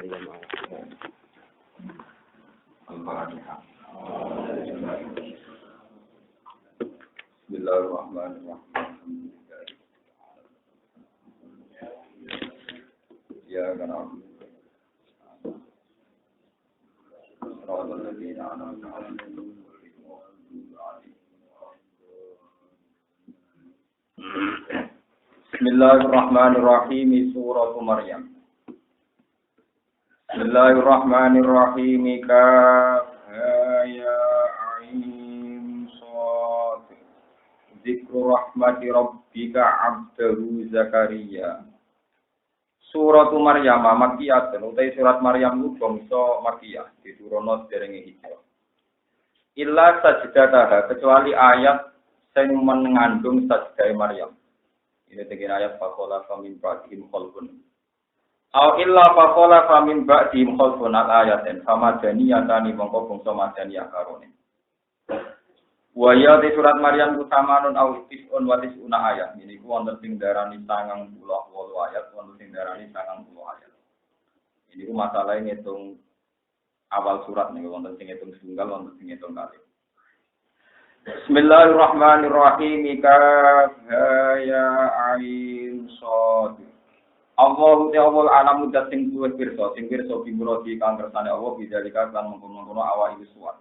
Bismillahirrahmanirrahim. Ya kana Bismillahirrahmanirrahim. Surah Maryam. Bismillahirrahmanirrahim. Kaf ya ain shad. Dzikru rahmati rabbika 'abdahu Zakaria. Surah Maryam Makkiyah, utai surat Maryam ku bangsa Makkiyah, diturunno derenge hijrah. Illa sajdataha, kecuali ayat sing mengandung sajdah Maryam. Ini tegene ayat faqala famin ba'dihim khalqun. Aw illa faqala famin ba'dihim khalqun ayatin famadaniyatani mongko bangsa madaniyah karone. Wa ya di surat Maryam utamanun aw tis'un wa tis'una ayat. Ini ku wonten sing darani 98 ayat, wonten sing darani 90 ayat. Ini ku masalahe ngitung awal surat niku wonten sing ngitung tunggal, wonten sing ngitung kali. Bismillahirrahmanirrahim. Kaf ya ain shad. Allahu ta'ala alamu dat sing duwe pirsa bimuradi kang kersane Allah bidzalika lan mengkono-kono awak iki suwat.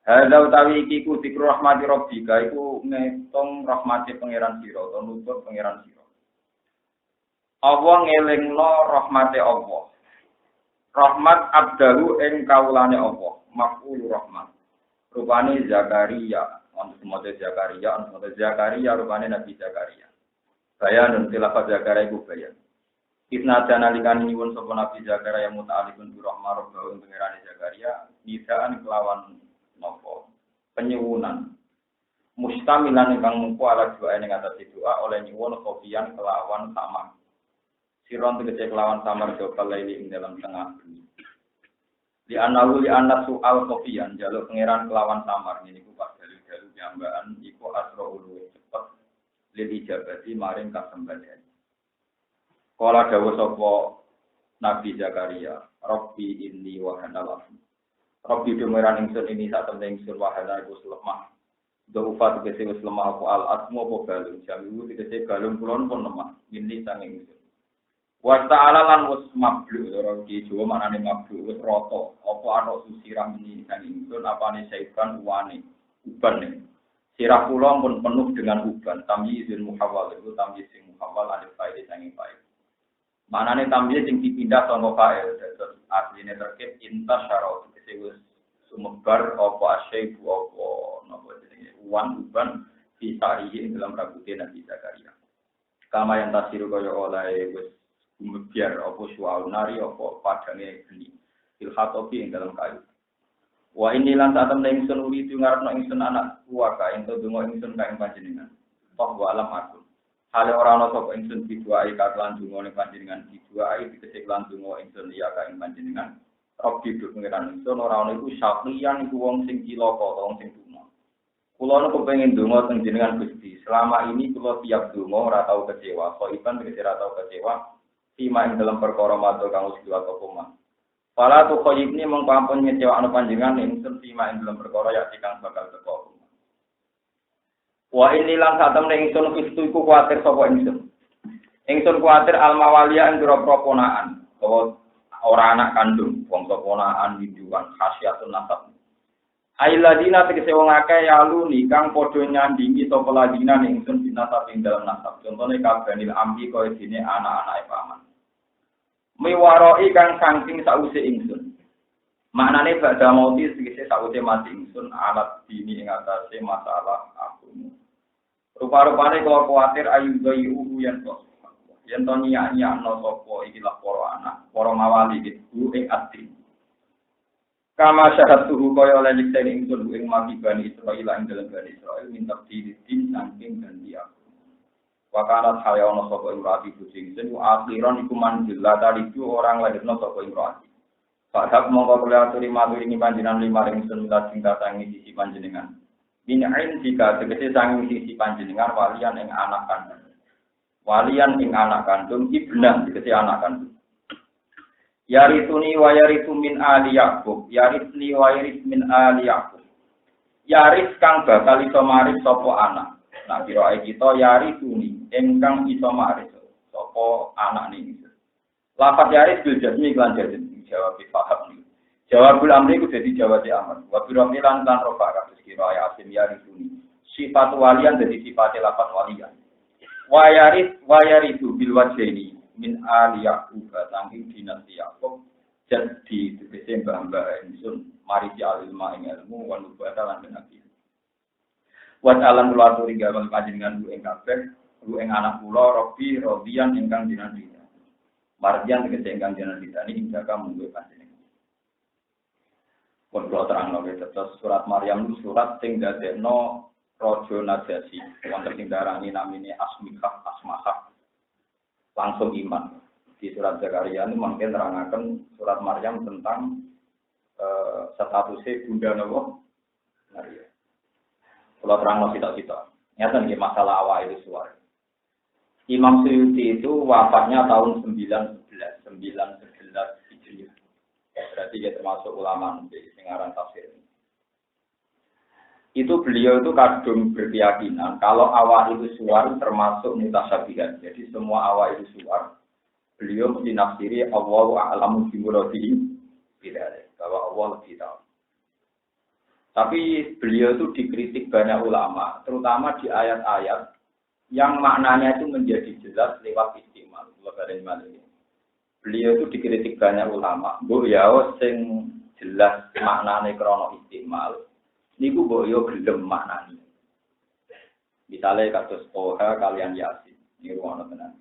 Hadza utawi iki ku dzikru rahmati rabbika iku ngitung rahmate pangeran sira utawa nutut pangeran sira. Allah ngelingno rahmate Allah. Rahmat abdahu ing kaulane Allah, maf'ul rahmat. Rupane Zakaria, untuk semoga Zakaria, rupane Nabi Zakaria. Bayanun tilafaz Zakaria iku bayan. Isna janalikan nyuwun sapa Nabi Zakaria muta'alliqun bi rahmah rabbahu pangerane Zakaria, nidaan kelawan napa? Penyuwunan. Mustamilan ingkang mungku ala doa ing atas doa oleh nyuwun kopian kelawan sama. Siron tegese kelawan samar dobal laili ing dalam tengah bumi. Li anat soal kopian jaluk pangeran kelawan samar niku pas dalu-dalu piyambakan iku asro ulu cepet lil ijabati maring kasembadan. Kala dawuh sapa Nabi Zakaria, Rabbi inni wa hanal asm. Rabbi dumeran ingsun ini sak temne ingsun wa hanal iku lemah. Dawufat tegese wis lemah apa al asmu apa balung jamiu tegese balung kulon pun lemah. Ini sanging ingsun. Wa ta'ala lan wis mablu ora iki Jawa manane mablu wis rata apa ana sirah ini kan ingsun apane saiban uwane uban sirah kula pun penuh dengan uban tamyizul muhawwal itu tamyiz sing muhawwal alif fa'il sanging fa'il manane tamyiz sing dipindah saka fa'il terus asline terkait intasyara wis sumebar apa asyaibu apa napa jenenge uban fisarihi dalam rambutnya Nabi Zakaria kama yang tasiru kaya oleh wis biar apa suau nari apa padange geni ilhatopi ing dalam kayu wa ini lan satem ingsun uli ngarepno ingsun anak kuwaka ento donga ingsun ka ing panjenengan toh wa alam aku hale ora ana sapa ingsun diduai kakelan donga ning panjenengan diduai dikecek lan donga ingsun ya ka ing panjenengan Rabbi do pengiran ingsun ora ana iku syaqiyan iku wong sing cilaka wong sing tuna kula nu kepengin donga teng jenengan Gusti selama ini kula tiap donga ora tau kecewa kok iban ora tau kecewa Tima ing dalam perkara matur kang wis diwaca koma. Fala tu khayyibni mung pampun ngecewakno panjenengan ingsun tima ing dalam perkara ya kang bakal teko. Wa inni lan satemene ingsun pistu iku kuwatir sapa ingsun. Ingsun kuwatir almawalia ing pira-pira ponaan, utawa ora anak kandung, bangsa ponaan winduan khasiatun nasab. Ailadina tegese wong akeh yaluni kang padha nyandingi sapa ladina ingsun binasab ing dalam nasab. Contone kabanil ambi kaya dene anak-anake paman. Miwaroi kang saking sause ingsun. Maknane badha mauti tegese sause mati ingsun alat dini ing atase masalah aku. Rupa-rupane kula kuwatir ayu bayu yen to. Yen to nyak-nyakno sapa ikilah para anak, para mawali iku ing ati. Kama syarat suhu kaya oleh nyekten ingsun ing mati Bani Israil ing dalem Bani Israil minta didin saking ganti aku. Wakarat hayono sapa imrati kucing sen akhiran iku manjil tadi itu orang lahirno sapa imrati. Padahal mongko kula aturi matur ing panjenengan limaring sun lajeng datangi sisi panjenengan. Binain jika tegese sangi sisi panjenengan walian ing anak kandung. Walian ing anak kandung ibnan tegese anak kandung. Yarituni wa yaritu min ali Yaqub, yaritni wa yarit min ali Yaqub. Yaris kang bakal iso maris sapa anak. Nah kira kita yarituni ingkang iso maris sapa anak niki. Lafaz yaris bil jazmi lan jazmi jawab paham. Jawabul amri ku dadi jawab aman. Wa bi lan rofa kados kira asim yarituni. Sifat walian dadi sifat lafaz walian. Wa yaritu bil wajhaini min ali Yaqub saking dinasti Yaqub jadi tegese mbah-mbah ingsun mari di ilmu ing ilmu wa nubata lan nabi. Wa alam kula aturi gawe panjenengan ku ing kabeh ku ing anak kula Robi Robian ingkang dinasti. Mardian tegese ingkang dinasti ing jaga munggo panjenengan. Pun kula terangno terus surat Maryam surat sing dadekno raja Najasyi wonten sing darani namine Asmikah Asmahah langsung iman. Di surat Zakaria ini mungkin terangkan surat Maryam tentang statusnya Bunda Nabi Maria. Kalau terang kita nyata nih masalah awal itu suara. Imam Suyuti itu wafatnya tahun 911 Hijriah. Berarti dia termasuk ulama di singaran tafsir. Itu beliau itu kadung berkeyakinan kalau awal itu suar termasuk mutasyabihat. Jadi semua awal itu suar, beliau mesti nafsiri Allahu a'lamu bi muradihi bidzalik, bahwa Allah lebih tahu. Tapi beliau itu dikritik banyak ulama, terutama di ayat-ayat yang maknanya itu menjadi jelas lewat istimal. Beliau itu dikritik banyak ulama, bu ya sing jelas maknanya krono istimal. Niku boyo gelem maknani. Misalnya kados Toha kalian Yasin, niku ana tenan.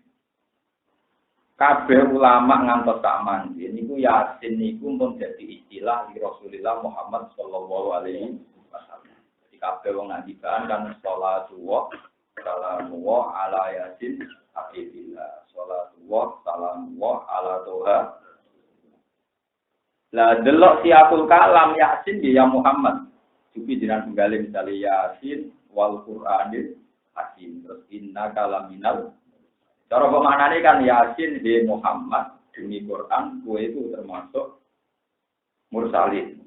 Kabeh ulama ngantos tak mandi, niku Yasin niku pun jadi istilah di Rasulullah Muhammad sallallahu alaihi wasallam. Jadi kabeh wong ngandikan kan sholatu salamu ala Yasin habibillah, sholatu salamu ala Toha. Lah delok siapul kalam Yasin ya Muhammad. Sufi jinan penggali misalnya Yasin wal Qur'anil Hakim terus inna kalaminal. Cara pemaknane kan Yasin di Muhammad demi Quran kue itu termasuk mursalin.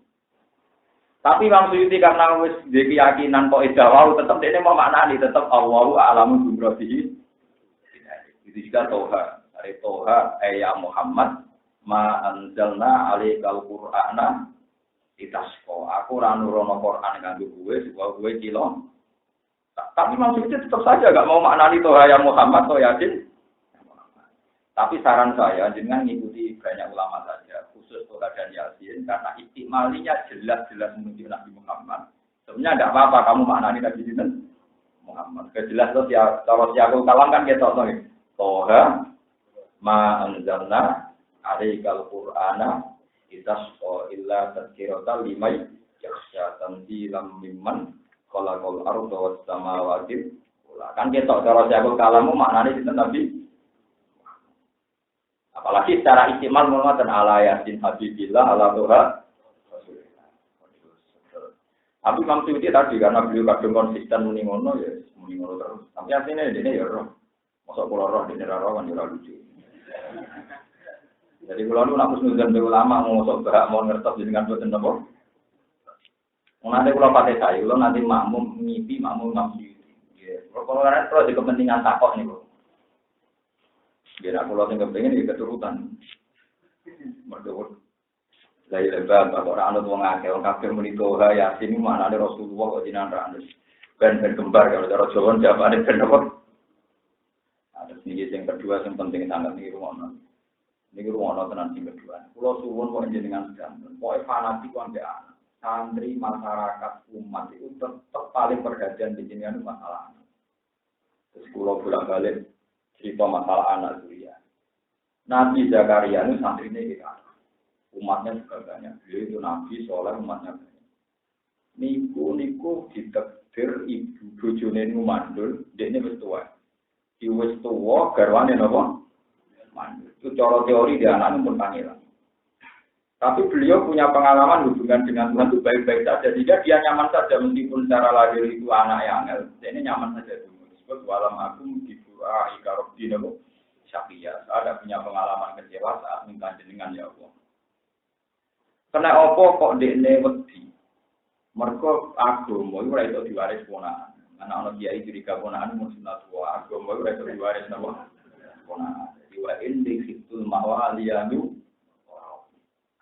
Tapi Imam Suyuti karena wis duwe keyakinan kok idawau tetep dene mau maknani tetep Allahu a'lamu bi muradihi. Itu juga Toha. Dari Toha ya Muhammad ma anzalna alaikal Qur'ana ditasko, aku ora nurono Quran kanggo kowe supaya kowe kilo. Tapi maksudnya tetap saja enggak mau maknani Toha ya Muhammad atau Yasin. Tapi saran saya dengan mengikuti banyak ulama saja, khusus Toha dan Yasin karena istimalinya jelas-jelas menunjuk Nabi Muhammad. Sebenarnya enggak apa-apa kamu maknani Nabi Muhammad. Kejelas tuh ya kalau siapul kalam kan kita tahu nih. Toha ma anzalna alaikal Qur'ana itasqa illa tadhkiratan liman yakhsha tanzilam mimman khalaqal arda was samawati. Kan ketok cara siapul kalammu maknane sinten Nabi. Apalagi secara istimal mengatakan ala Yasin habibillah ala Toha. Tapi Imam Suyuti tadi karena beliau kadung konsisten muni ngono ya muni ngono terus. Tapi asline dene ya roh. Mosok kula roh dene ra roh kan ora lucu. Jadi kalau lu nak nuzul be ulama mau sok berak mau ngertos dengan boten napa. Mun nanti kula pate saya, kula nanti makmum ngipi makmum Suyuti. Nggih. Kalau ora terus di kepentingan takok niku. Biar aku lo tinggal pengen di keturutan. Merdu. Dari lebar bahwa orang anut wong akeh, wong kafir muni Toha Yasin mana ada Rasulullah kok jinan ra anut. Ben kembar kalau cara Jawa jawabane ben apa? Ada sing kedua yang penting sangat nih rumono. Niki rumono tenan sing kedua. Kulo suwun kok jenengan sedanten. Pokoke fanatik kok ambek anak. Santri masyarakat umat itu tetap paling perhatian di jenengan masalah anak. Terus kulo bolak-balik cerita masalah anak Zuria. Nabi Zakaria itu santrinya kita. Umatnya juga banyak. Beliau itu Nabi, soalnya umatnya banyak. Niku ditakdir ibu bojone niku mandul, dekne wis tuwa. Di wis tuwa garwane napa? Mandul. Itu cara teori dia anak pun pangeran. Tapi beliau punya pengalaman hubungan dengan Tuhan itu baik-baik saja. Jika dia nyaman saja meskipun secara lahir itu anak yang angel, ini nyaman saja dulu. Sebab walam aku dibuai karobdi nabo syakia. Saya ada punya pengalaman kecewa saat minta jenengan ya Allah. Kena opo kok dekne wedi. Mergo agama iku ora iso diwaris ponakan. Anak-anak kiai curiga ponakan mung sunat wa agama iku ora iso diwaris napa? Ponakan. Jadi wa indi fitul mawaliyanu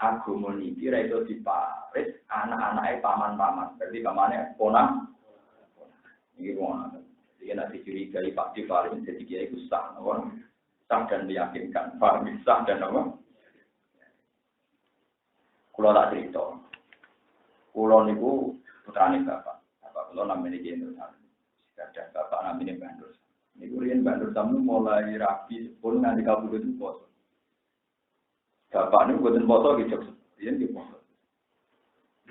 agama niki ora iso diparis anak-anake paman-paman. Berarti pamane ponak. Iki ponak. Jadi nek dicurigai Pak Difaris jadi kiai ku sah napa? Sah dan meyakinkan. Paham sah dan apa? Kulo tak cerita. Kulo niku putrane bapak. Bapak kulo namanya Kiai Nursan. Ada bapak namanya Bandur. Niku riyen Bandur tamu mulai rapi pun nganti kabudut poso. Bapak niku boten poso ki jog riyen ki poso.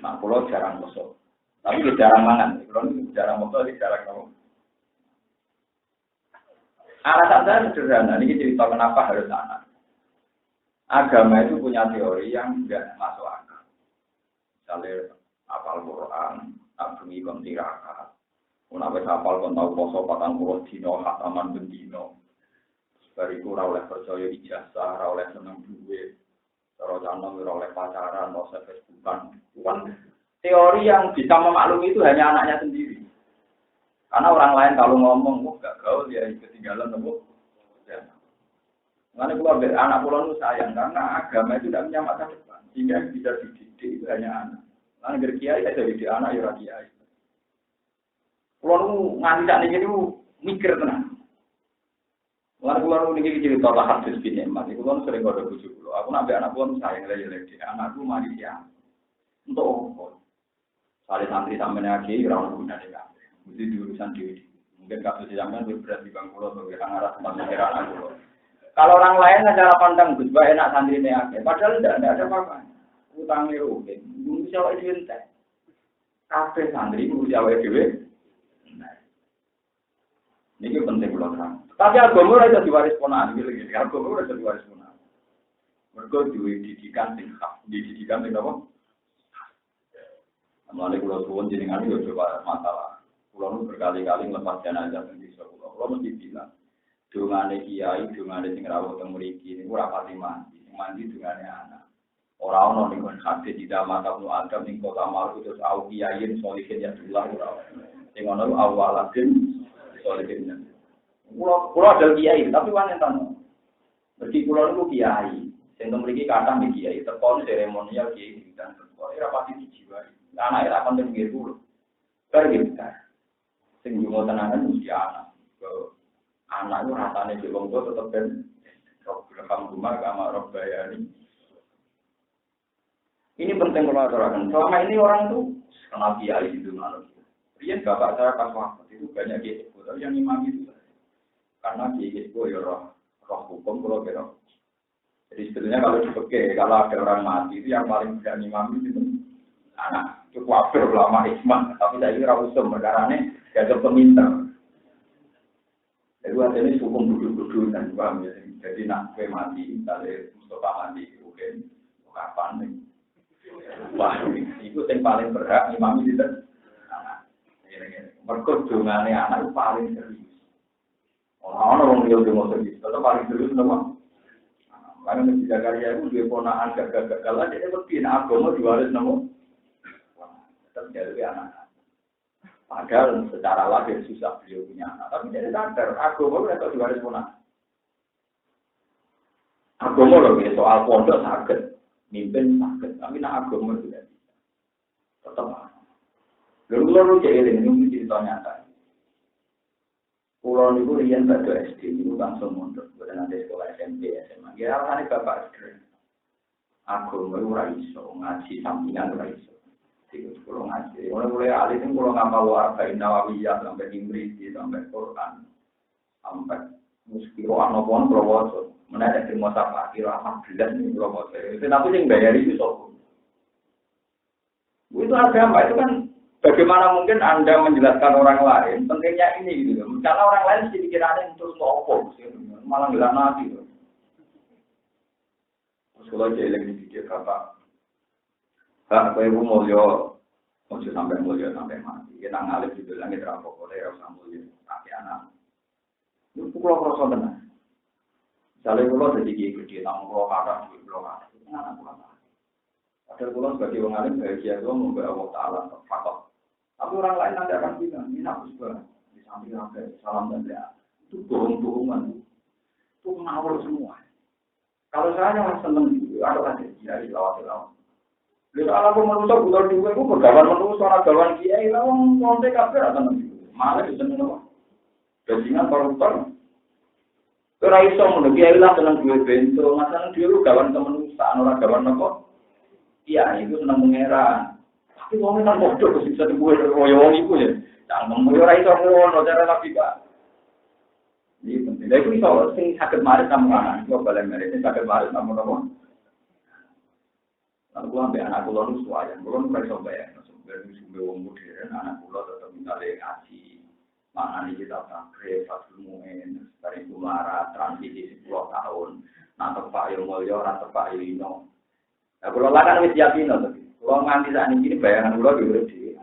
Nah kulo jarang poso. Tapi jarang mangan. Kulo niku jarang poso, jarang nopo. Alasan saya sederhana. Ini cerita kenapa harus anak. Agama itu punya teori yang tidak masuk akal. Misalnya hafal Quran, abungi kon tirakat. Menawa hafal kon tau poso 40 dina, khataman ben dina. Bariku ora oleh percaya ijazah, ora oleh seneng duit. Cara canom ora oleh pacaran, ora oleh Facebookan. Bukan teori yang bisa memaklumi itu hanya anaknya sendiri. Karena orang lain kalau ngomong, "Wah, gak gaul ya ketinggalan nopo." Ya. Karena keluarga anak pulau itu sayang karena agama itu tidak punya masa depan, sehingga bisa dididik itu hanya anak. Karena dari kiai saya dididik anak ya kiai. Pulau nganti saat ini itu mikir tenang. Karena pulau ini cerita hadis bin Emas, itu pulau sering ada bujuk pulau. Aku nabi anak pulau sayang lagi anakku mari siang untuk apa? Salih santri sampai lagi orang guna dia. Mesti diurusan diri. Mungkin kasus sampean berat di bang pulau sebagai arah tempat pikiran aku. Kalau orang lain cara pandang Gus Ba enak santri ini akeh, padahal tidak ada apa-apa. Utangnya rugi, ngurus awake dhewe entek. Kabeh santri ngurus awake dhewe. Ini penting kula terang. Tapi agama ora iso diwaris ponakan iki lho. Agama ora iso diwaris ponakan. Mergo duwe didikan sing hak, didikan sing apa? Mulane kula suwun jenengan yo coba masalah. Kula nu berkali-kali nglepas jenazah teng desa kula. Kula mesti bilang dungane kiai, dungane sing rawuh teng mriki niku ora pati mandi. Sing mandi dungane anak. Ora ono ning kon hadis tidak mata nu Adam ning kota Maru terus au kiaiin solihin ya dullah ora. Sing ono awalatin solihin. Kula ada kiai, tapi wong enten. Mergi kula niku kiai. Sing teng mriki kathah niki kiai, teko seremonial kiai dan teko ora pati dijiwai. Anake ra konten nggih dulu. Pergitar. Sing yo tenanan mesti anak. Anak itu rasanya di wong tua tetap ben program rumah sama Robbayani. Ini penting kalau aturakan. Selama ini orang tuh kenal kiai itu malu. Rian bapak saya pas wafat itu banyak kiai tapi yang imam itu. Karena kiai itu ya roh hukum kalau kira. Jadi sebetulnya kalau dipakai kalau ada orang mati itu yang paling berani imam itu anak. Itu kafir ulama Islam. Tapi saya kira usum perkarane ya ke peminta. Jadi ini hukum duduk-duduk dan paham ya. Jadi nak kue mati, dari Mustafa mati, mungkin kapan nih? Wah, itu yang paling berhak imam itu anak. Merkut dongane anak itu paling serius. Orang-orang yang dia mau serius, itu paling serius nama. Karena di Jakarta itu dia ponaan gagal-gagal aja, dia lebih agama diwaris nama. Tetap jadi anak. Padahal secara lahir susah beliau punya anak, tapi dia sadar agama mereka juga harus punah. Agama loh, soal pondok sakit, mimpin sakit, tapi nak agama tidak bisa. Tetap. Lalu jadi ini cerita nyata. Pulau itu rian pada SD itu langsung mundur, bukan nanti sekolah SMP, SMA. Ya alasannya bapak sederhana. Agama itu raiso, ngaji sampingan raiso. Kalau ngaji, mulai alih itu kalau ngapal Arba'in Nawawiyah sampai Imriti, sampai Quran, sampai Muskiro Anopon Prowoso, menarik di masa akhir 14 nih Prowoso. Tapi yang bayar itu soal. Itu agama itu kan bagaimana mungkin Anda menjelaskan orang lain pentingnya ini gitu. Karena orang lain sih pikirannya terus sopo, malah nggak nanti. Terus kalau jelek di video kata. Kalau ibu mulia, mesti sampai mulia sampai mati. Kita ngalih di bilang kita rampok oleh rasa mulia, tapi anak. Itu pulau kerasa tenang. Misalnya kalau jadi gede, namun kalau kakak duit belum ada, itu anak pulau. Padahal kalau sebagai orang alim bahagia itu membawa Allah Taala faktor. Tapi orang lain nanti akan bilang, ini aku juga di samping apa salam dan doa. Itu bohong-bohongan, itu ngawur semua. Kalau saya yang seneng gitu, ada kiai lawat-lawat. Bila anak manusia butuh dua itu bergawan manusia, orang gawan kiai, lawan kontek kafir atau nanti. Malah itu seneng apa? Bajingan koruptor. Ora iso ngono kiai lah seneng duwe bento, masalah dhewe gawan kemanusiaan ora gawan apa? Iya, itu seneng mengeran. Tapi wong nang bodoh kok bisa duwe koyo wong iku ya. Cangkem ora iso ngono cara tapi Pak. Iki penting. Lha iku iso sing saged marit sampeyan, iku balen marit sing saged marit sampeyan apa? Lalu gua ambek anak kula nu suwayan, kula nu iso bayar, sampeyan sumbe wong modern anak kula tetep misale ngaji. Mana nih kita takrif, fatul mu'in, dari kumara, transisi 10 tahun, nanti Pak Yung Mulyo, nanti Pak Yulino. Nah, kalau lakan wis yakin, kalau nganti saat ini bayangan kalau diurut dia.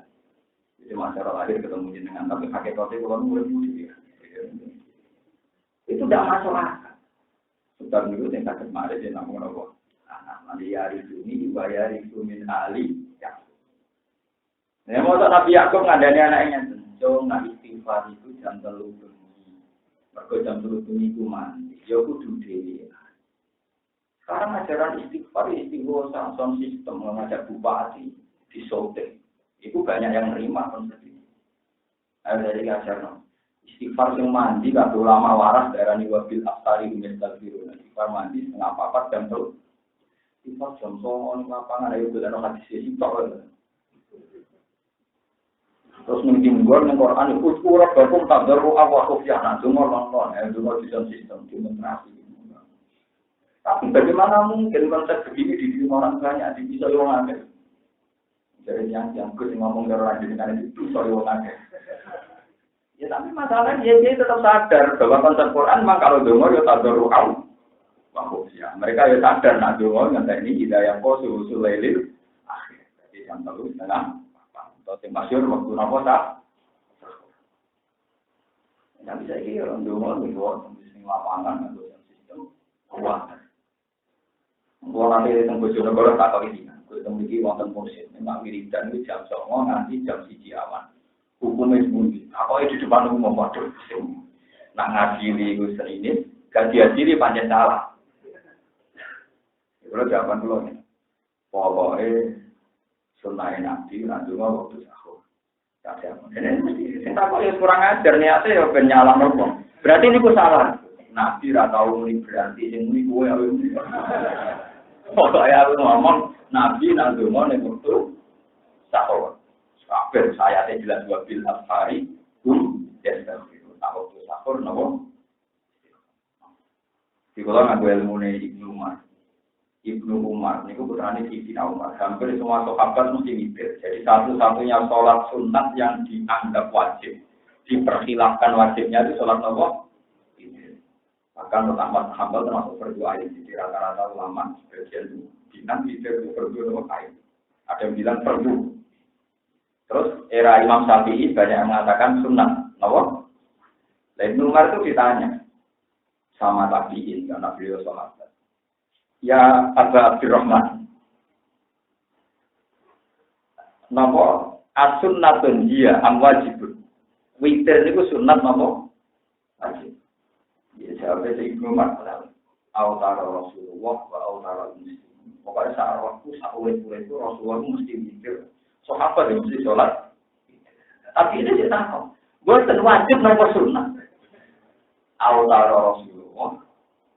Jadi masyarakat lahir ketemu dengan tapi hakikatnya kalau diurut dia. Itu tidak masuk akal. Sebentar dulu yang sakit marah dia namun apa? Anak nanti hari ini dibayar itu min ali. Nah, mau Nabi Yakub ngadani anaknya. Nak istighfar itu jam 3 bengi. Mergo jam 3 bengi ku mandi. Ya kudu dhewe. Sekarang ajaran istighfar sound system mengajak bupati di Sote. Itu banyak yang menerima konsep ini. Ada dari ajaran istighfar yang mandi kabeh ulama waras darani wabil aftari mustaqbirun. Istighfar mandi setengah 4 jam 3. Istighfar jam 9 lapangan ayo dolan hadis sitok. Terus mungkin gua neng Quran itu kurang berpun tak daru awal kofiana cuma nonton, cuma desain sistem demonstrasi. Tapi bagaimana mungkin konsep begini di orang banyak di bisa orang ada? Jadi yang gue ngomong dari orang dengan itu bisa orang ada. Ya tapi masalahnya dia tetap sadar bahwa konsep Quran memang kalau dengar ya tak daru awal kofiana. Mereka ya sadar nak dengar nanti ini hidayah kosul sulailil akhir. Jadi yang terus dengan yang masyur waktu nopo tak, tidak bisa ini orang dulu bisnis lapangan atau sistem kuat. Kalau nanti tentang Bojonegoro tak tahu ini, kita memiliki wonten mursyid, memang wiridan itu jam 09.00 nanti jam 1 awan. Hukumnya sembunyi, apa di depan umum waduh, nak ngadili itu ini, ganti adili panjang salah. Kalau jawaban dulu nih, pokoknya sunnah nabi nanti mau waktu sahur. Ini mesti kita kok ya kurang ajar niatnya ya ben nyalah nopo. Berarti ini ku salah. Nabi ra tau muni berarti sing muni kowe ya. Pokoke aku ngomong nabi nanti mau nek waktu sahur. Kabeh saya teh jelas wabil afari desafir. Tak waktu sahur nopo. Di kula nganggo ilmune Ibnu Umar, ini putrane Sayyidina Umar. Hampir semua sahabat mesti mikir. Jadi satu-satunya sholat sunat yang dianggap wajib, diperkhilafkan wajibnya itu sholat apa? Bahkan Ahmad Hambal termasuk berdua ayat. Jadi rata-rata ulama sebagian bilang itu berdua apa kain. Ada yang bilang perdu. Terus era Imam Syafi'i banyak yang mengatakan sunat, apa? Ibnu Umar itu ditanya sama tabi'in karena beliau sholat. Ya Aba Abdurrahman. Napa as-sunnatun hiya am wajibun. Witir niku sunat napa? Wajib. Ya jawabnya si Ibnu Umar. Autara Rasulullah wa autara muslim. Pokoknya saat waktu saat itu Rasulullah mesti witir. Sahabat yang mesti sholat. Tapi ini dia tahu. Bukan wajib napa sunat. Autara Rasulullah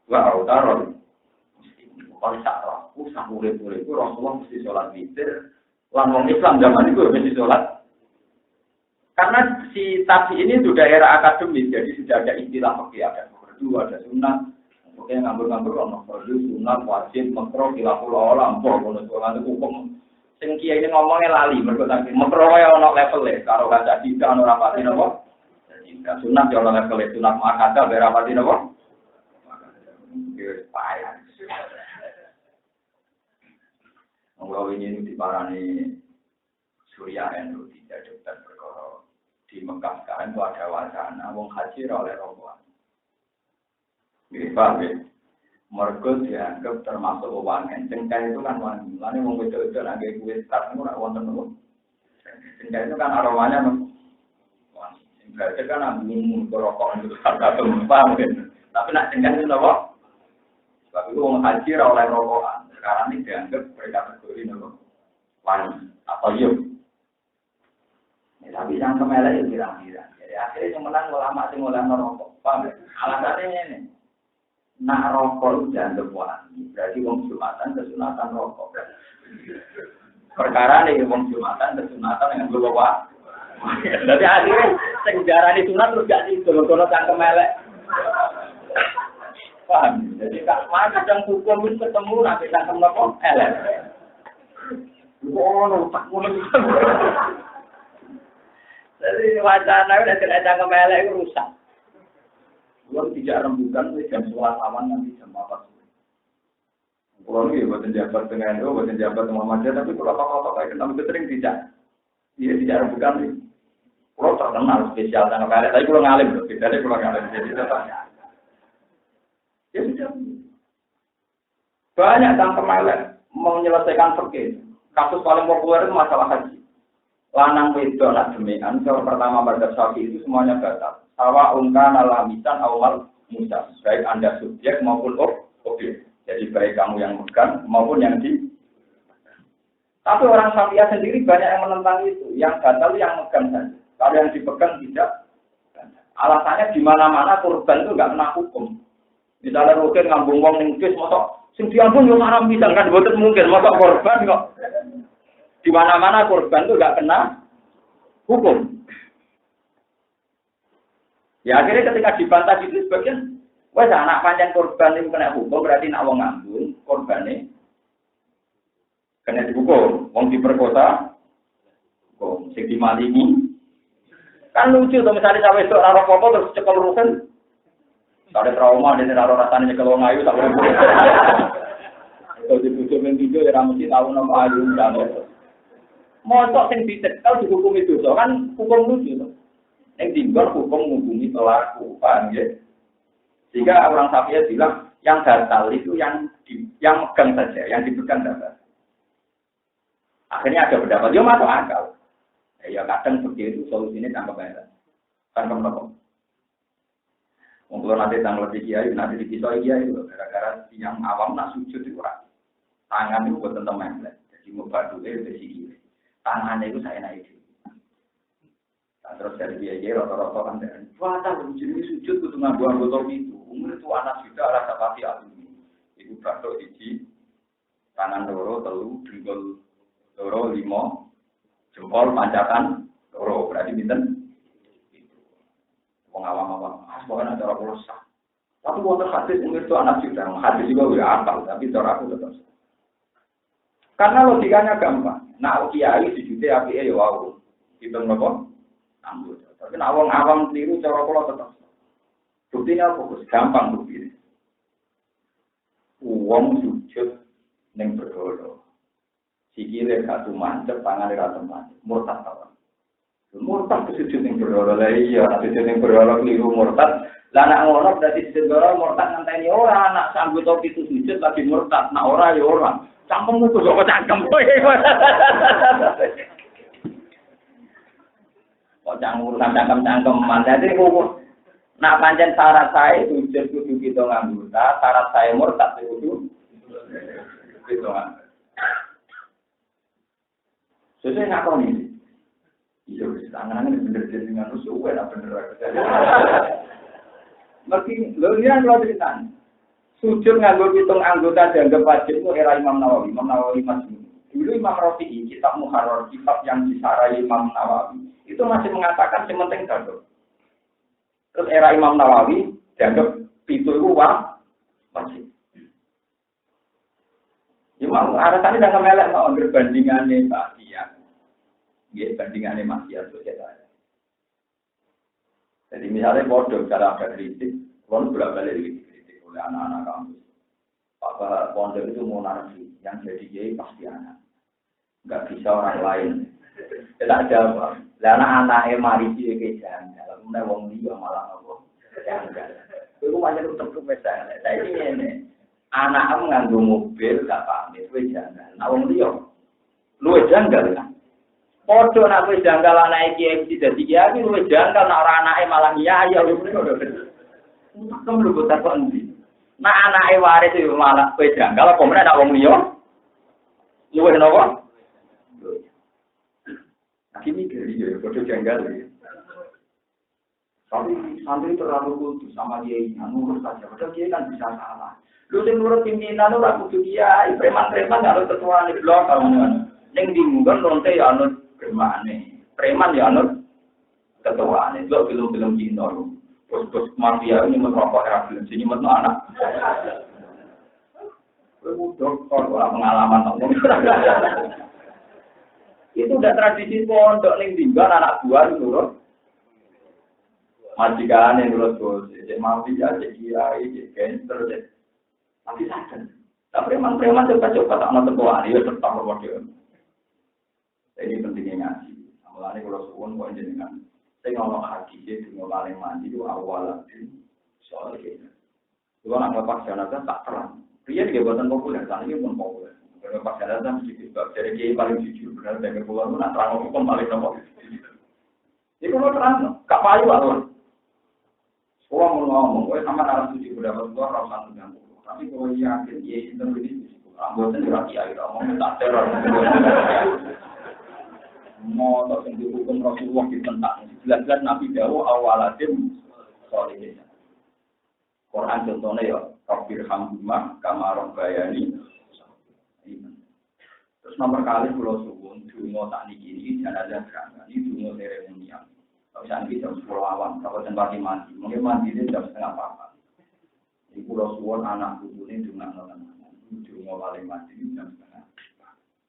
wa autara kalau sakroh, sahur-sahur itu Rasulullah mesti sholat witir. Orang Islam zaman itu mesti sholat. Karena si tabi ini sudah era akademis, jadi sudah ada istilah fakih, ada fardu, ada sunnah. Oke, ngambur-ngambur orang fardu, sunnah, wajib, makruh, khilaful alam, kalau sholat itu hukum. Sing kiai ini ngomongnya lali, mereka makruh ya ono level ya. Kalau ada tidak ono rapati nopo. Sunnah ya ono level ya, sunnah makada berapati nopo. Payah. Kalau ini diparani Surya NU tidak dokter perkara di Mekah sekarang itu ada wacana wong haji oleh rombongan. Ini paham ya? Mergo dianggap termasuk wangen. Cengkeh itu kan wangi. Lalu wong wedok-wedok nangge kuwi start niku ora wonten nopo. Cengkeh itu kan aromanya wangi. Berarti kan ambung rokok itu kata paham kan. Tapi nak cengkeh itu nopo? Sebab itu wong haji ora oleh rokokan. Sekarang ini dianggap berkategori nopo? Wangi atau yuk. Ya, tapi yang kemelek itu kira-kira. Jadi akhirnya yang menang ulama sing oleh rokok. Paham? Alasannya ini. Nak rokok dianggap wangi, berarti wong Jumatan kesunatan rokok. Perkara nih wong Jumatan kesunatan yang belum wah. Jadi akhirnya sejarah di sunat terus gak didono-dono cangkem elek. Paham? Jadi mana kadang hukum itu ketemu nanti cangkem nopo elek. Oh, tak mulai. Jadi wacana udah kena cangkem elek itu rusak. Kalau tidak rembukan, jam 11 awan nanti jam 4 sore. Kalau ini buat jabat dengan itu, buat jabat dengan Muhammadiyah, tapi kalau apa-apa kayak kita sering tidak. Iya tidak rembukan nih. Kalau terkenal spesial tanggal kali, tapi kalau ngalim loh, bedanya kalau ngalim jadi tetap. Ya sudah. Banyak tangkem elek mau menyelesaikan fikih. Kasus paling populer itu masalah haji. Lanang wedok nak demikian, kalau pertama pada Syafi'i itu semuanya batal. Sawa ungkan alamisan awal musa, baik Anda subjek maupun objek. Jadi baik kamu yang megang maupun yang di. Tapi orang Syafi'iyah sendiri banyak yang menentang itu. Yang batal yang megang saja. Kalau yang dipegang tidak. Alasannya di mana-mana korban itu nggak kena hukum. Misalnya mungkin ngambung wong ning bis, mosok sing diambung yo haram bisa kan boten mungkin mosok korban kok. Di mana-mana korban itu nggak kena hukum. Ya akhirnya ketika dibantah itu sebagian, wes anak panjang korban itu kena hukum berarti nak wong ngambung korbannya kena dihukum, wong diperkosa, hukum, sing dimalingi. Kan lucu tuh misalnya cawe itu raro popo terus cekel rusen, ada trauma dan raro rasanya nyekel wong ayu tak boleh. Kalau dibujuk video ya mesti tahu nama ayu dan motok sing dicekel dihukum itu, so kan hukum lucu tuh. Yang tinggal hukum menghubungi pelaku, paham ya? Sehingga orang Syafi'iyah bilang yang batal itu yang megang saja, yang dipegang saja. Akhirnya ada pendapat, dia masuk akal. Ya kadang seperti itu solusinya tanpa bayar, tanpa nopo. Kalau nanti tanggal lebih kiai, nanti dipisah kiai itu gara-gara yang awam nak sujud itu orang tangan itu buat teman jadi mau bantu dia besi kiri, tangannya itu saya naik. Terus dari biaya rata-rata kan dan wata jadi sujud kudu nganggo anggota itu umur itu anak sudah rasa pati alumi ibu batuk siji tangan loro telu dengkul loro limo jempol pancatan loro berarti pinten wong awam-awam pokoknya cara pulsa tapi wonten hadis umur itu anak sudah hadis juga udah apal tapi cara aku tetap karena logikanya gampang nah kiai sujud apike ya wau hitung nopo anggota. Tapi nak wong awam keliru cara kula tetep. Buktinya fokus gampang bukti. Wong sujud ning berhala. Sikile gak mancep, tangane ra mancep. Murtad ta. Murtad sujud ning berhala. Lah iya, sujud ning berhala keliru murtad. Lah nak ngono berarti sujud berhala murtad ngenteni ora anak anggota itu sujud lagi murtad. Nak ora ya ora. Cangkemmu kok cangkem. Kok urusan cangkem-cangkeman. Jadi nak pancen syarat saya sujud kudu kita nganggota, syarat saya murtad kudu kita nganggota. Sesuai ngakon ini. Iya, tangan-tangan bener jadi dengan suwe lah bener. Mesti lha kalau ceritanya. Sujud nganggo hitung anggota dianggap wajib itu era Imam Nawawi masih. Dulu Imam Rafi'i kitab Muharrar, kitab yang disarai Imam Nawawi itu masih mengatakan yang penting dado. Terus era Imam Nawawi dianggap itu wajib. Imam alasannya jangan melek mau berbandingannya maksiat. Ya bandingannya maksiat sosial. Jadi misalnya bodoh cara ada kritik, kalau bolak-balik dikritik oleh anak-anak kampus. Apa pondok itu monarki, yang jadi kiai pasti anak. Enggak bisa orang lain. Tidak jawab. Karena anaknya mari dia kejan. Kalau kemudian wong dia malah apa? Jangan. Itu macam untuk misalnya. Saya ini Anak nganggo mobil gak pamit, kowe janggal. Nah wong liya luwe janggal kan. Padha nek kowe janggal anake kiai dadi kiai luwe janggal nek ora anake malah kiai ya ngono. Kem lho kok takok endi. Nek anake waris yo malah kowe janggal apa meneh nek wong liya luwe napa? Akhirnya gini ya, padha janggal ya. Tapi santri terlalu kudus sama dia ini, nurut saja. Padahal dia kan bisa salah. Lu sing nurut pimpinan ora kudu kiai, preman-preman harus ketua di blok kamu. Ning dinggon lonte ya anut premane. Preman ya anut ketuane. Blok film-film Cina lho. Bos-bos mafia ini merokok era film sini metno anak. Kowe udah ora pengalaman ngomong. Itu udah tradisi pondok ning dinggon anak buah nurut. Majikane nurut bos, cek mafia, cek kiai, cek gangster, cek tapi sadar. Tapi preman-preman coba-coba tak nonton ketua, dia tetap berwakil. Ini pentingnya ngaji. Mulanya kalau suwun kok jenengan, saya ngomong hati dia dengan paling mandi itu awalatin soal ini. Kalau nak lepas jenazah tak terang. Dia juga buatan populer, sana ini pun populer. Kalau lepas jenazah mesti sebab dari kiai paling jujur, benar dari keluar pun nak terang hukum paling nomor. Ini kalau terang, kak payu atau? Sekolah mau ngomong, gue sama narasi suci berdapat luar rasa terganggu. Tapi kalau yakin, ya itu lebih anggota rakyat air, ngomong tak teror. Mau tak sentuh hukum Rasulullah ditentang. Jelas-jelas Nabi Dawo awalatim solihin. Quran contohnya ya, Rabbir Hamdumah, Kamarok Bayani. Terus nomor kali Pulau Suwun, Dungo tak ini jangan serangan, ini Dungo seremonial. Kalau misalnya kita jam 10 awam, kalau tempat mandi, mungkin mandi itu jam setengah apa. Di Pulau Suwon anak buku ini cuma nonton, cuma paling mandi jam setengah.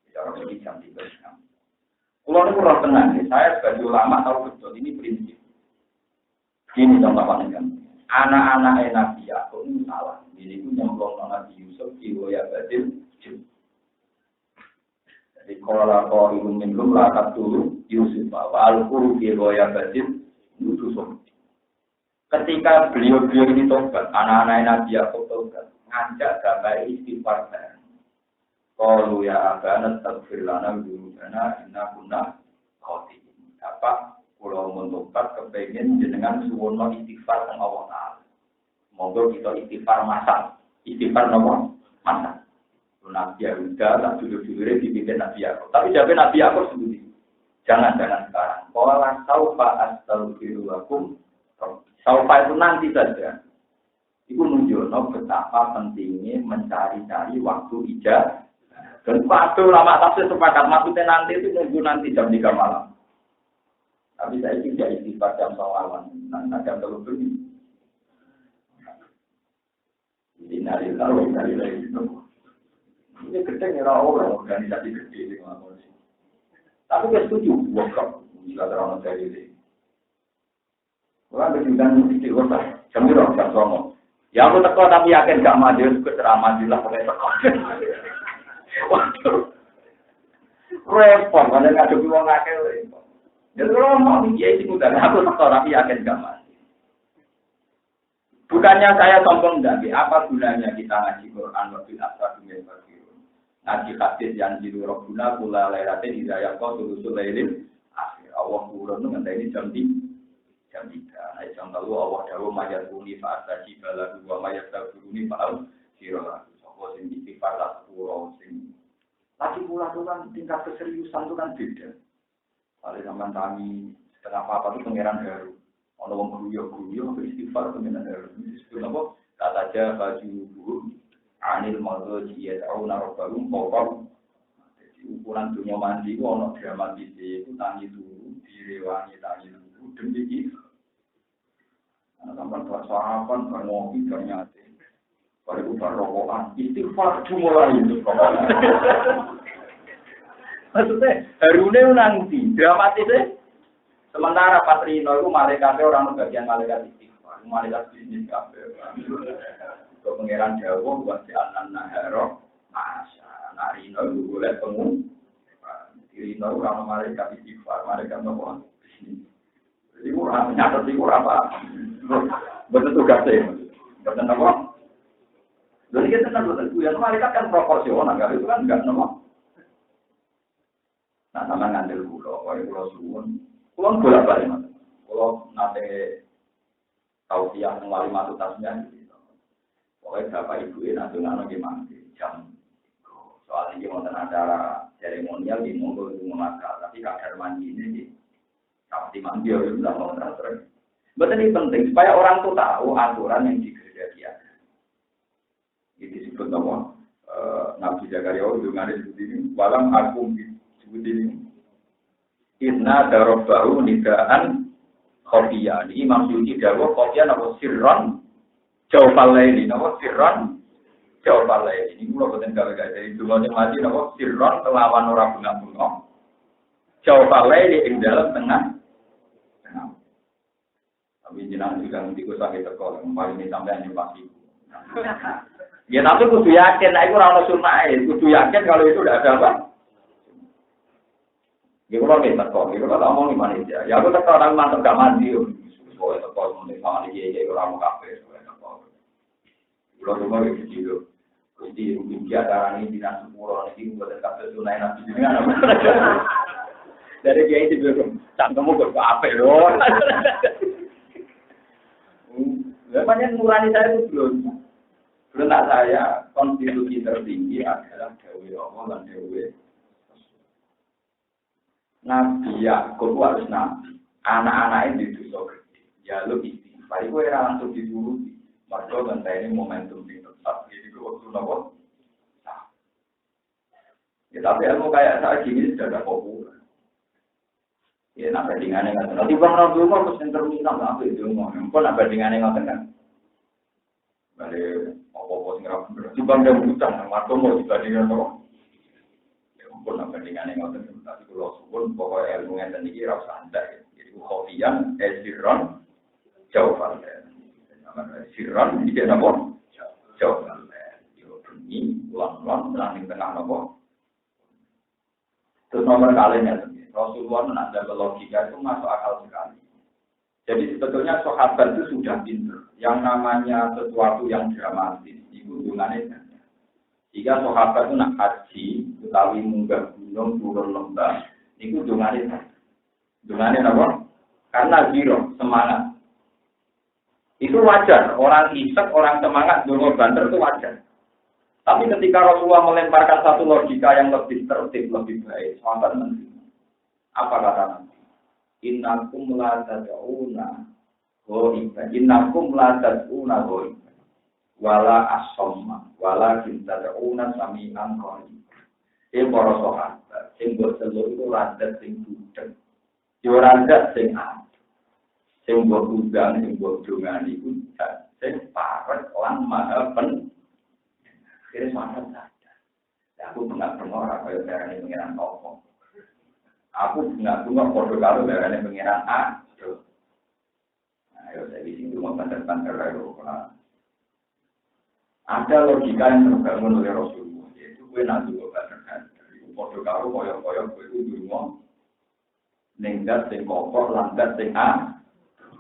Bicara lagi jam 3 jam. Kalau ini kurang tenang, saya sebagai ulama tahu betul ini prinsip. Ini contoh paling anak-anak Nabi Yakub ini salah. Jadi itu nyemplung Nabi Yusuf di Woya Badil. Jadi kalau ilmu minum lakat dulu Yusuf bahwa al-Qur'an di Woya Badil Yusuf. Ketika beliau-beliau ini tobat, anak-anak Nabi Yakub tobat, ngajak gambar istighfar bareng. Qalu ya abana astaghfir lana dzunubana inna kunna khati'in. Apa kula mun tobat kepengin jenengan suwono istighfar nang Allah Taala. Monggo kita istighfar masak. Istighfar napa? Masak. Nabi Yahuda tak dulu-dulure dipimpin Nabi Yakub. Tapi jawabe Nabi Yakub sendiri. Jangan-jangan sekarang. Qala saufa astaghfiru lakum. Saufa itu nanti saja. Itu menunjukkan betapa pentingnya mencari-cari waktu ijazah. Dan waktu lama tafsir sepakat maksudnya nanti itu nunggu nanti jam 3 malam. Tapi saya tidak istighfar jam sawalan. Nah, jam terlalu ini. Innalillahi wa inna ilaihi raji'un. Ini gede nih orang organisasi gede di mana sih. Tapi saya setuju workshop jika terlalu dari ini. Orang berjuang di kota, jam berapa jam songo. Ya aku teko tapi yakin gak maju, ceramah lah pakai teko. Waduh. Repot, kalau ngadepi wong akeh repot. Ya kalau mau dia itu mudah, aku teko tapi yakin gak maju. Bukannya saya sombong tapi apa gunanya kita ngaji Quran waktu asar dunia bagian. Ngaji hadis yang jiru Rabbuna kula lairatin hidayah kau sulusul lailin akhir. Allah turun ngenteni jam 3. Nah, jam 3 Allah dawuh mayat buni fa asji bala wa mayat tabuni fa sira. Sopo sing istighfar la sepuro sing. Lagi pula itu kan tingkat keseriusan itu kan beda. Kalau zaman kami setengah apa itu pangeran baru. Ono wong guyu-guyu istighfar pangeran baru. Itu apa? Kata aja baju buruk anil maudhu yad'una rabbahum khawfan. Jadi ukuran dunia mandi ku ono dramatis itu tangi turu, direwangi tangi turu demi iki. Ana sampean sarapan bar ngopi bar nyate. Bar iku bar rokokan istighfar dimulai itu. Maksudnya harune nanti dramatisnya sementara Patrino itu malaikatnya orang bagian malaikat istighfar, malaikat bisnis kabeh. Untuk pengiran Jawa buat si anak naharo, masa narino itu boleh temu. Rino orang malaikat istighfar, malaikat nopo bisnis. Jadi kurang nyata sih kurang apa? Betul tugasnya, betul apa? Jadi kita tenang betul. Ya malaikat kan proporsional, kalau itu kan enggak normal. Nah, sama ngandel pulau suwun. Pulau bolak-balik mas. Pulau nate tahu siang wali masuk tasnya. Pokoknya bapak ibu ini nanti nggak gimana jam. Soal ini mau acara seremonial di monggo itu mengajar, tapi kadar mandi ini di kapti mandi harus bilang mau transfer. Betul ini penting supaya orang tuh tahu aturan yang di gereja dia. Ini disebut nama Nabi Zakaria itu nggak disebut ini. Walam aku disebut ini. Inna darobahu nidaan khofiyah. Ini Imam Syuuti dawuh khofiyah nama sirron jawfal laili nama sirron jawfal laili. Ini kula boten gawe dari dungo mati nama sirron kelawan ora bunga-bunga. Jawfal laili ing dalam tengah. Tapi jenengan juga ngerti kok sakit teko paling ini sampean yang pasti. Ya tapi kudu yakin nek iku ora ono sunahe, kudu yakin kalau itu udah ada apa? Ya kalau kita kok, kita tak ngomong di Malaysia. Ya aku tak orang mantap gak mandi, soalnya tak kau mesti sama dia jadi orang kafe, soalnya tak kau. Kalau cuma begitu dulu, jadi mungkin ada ini di nasi pura ini buat kafe tunai nasi juga ada. Dari dia itu belum, cangkemmu ke kafe loh. Banyak nurani saya itu belum. Belum tak saya konstitusi tertinggi adalah Dewi Allah dan Dewi. Nabi Yakub harus nabi. Anak-anak itu dosa gede. Ya lu istighfar. Itu era langsung dituruti. Mereka ngenteni momentum yang tepat. Jadi itu waktu nopo. Ya tapi ilmu kayak saat ini sudah ada populer. Ya nak bandingannya nggak. Nanti bang Nabi Umar mesti terminal apa itu mau. Kok nak bandingannya nggak kan? Balik apa-apa sih ngerap. Cuma dia hutang. Marco mau dibandingkan nopo. Pun bandingan yang ngotot tapi kalau pun pokoknya ilmu yang tadi kira santai jadi khofian esiron jauh banget esiron tidak apa jauh banget yo bunyi ulang-ulang di tengah apa terus nomor kalinya Rasulullah menanda logika itu masuk akal sekali jadi sebetulnya sahabat itu sudah pintar yang namanya sesuatu yang dramatis itu hubungannya jika sahabat itu nak haji, utawi munggah gunung, turun lembah, itu dungane apa? Karena zero, semangat. Itu wajar, orang isek, orang semangat, dungo banter itu wajar. Tapi ketika Rasulullah melemparkan satu logika yang lebih tertib, lebih baik, sahabat menerima. Apa kata Nabi? Innakum la tad'una ghaiban. Innakum la tad'una ghaiban. Wala as-somma wala kintad'una sami'an qarib. Para sahabat sing mbok seluk iku radat sing budheg. Yo radat sing ati. Sing mbok undang sing mbok dongani iku sing parek lan maha pen. Kira sahabat sadar. Aku bengak-bengok ora kaya darane pengiran apa. Aku bengak-bengok padha karo darane pengiran A. Ayo saiki sing cuma banter-banter karo ada logika yang terbangun oleh Rasulullah, yaitu kue nanti berbadan dari podo karo koyok kue itu dulu nenggat sing kokok landat sing a.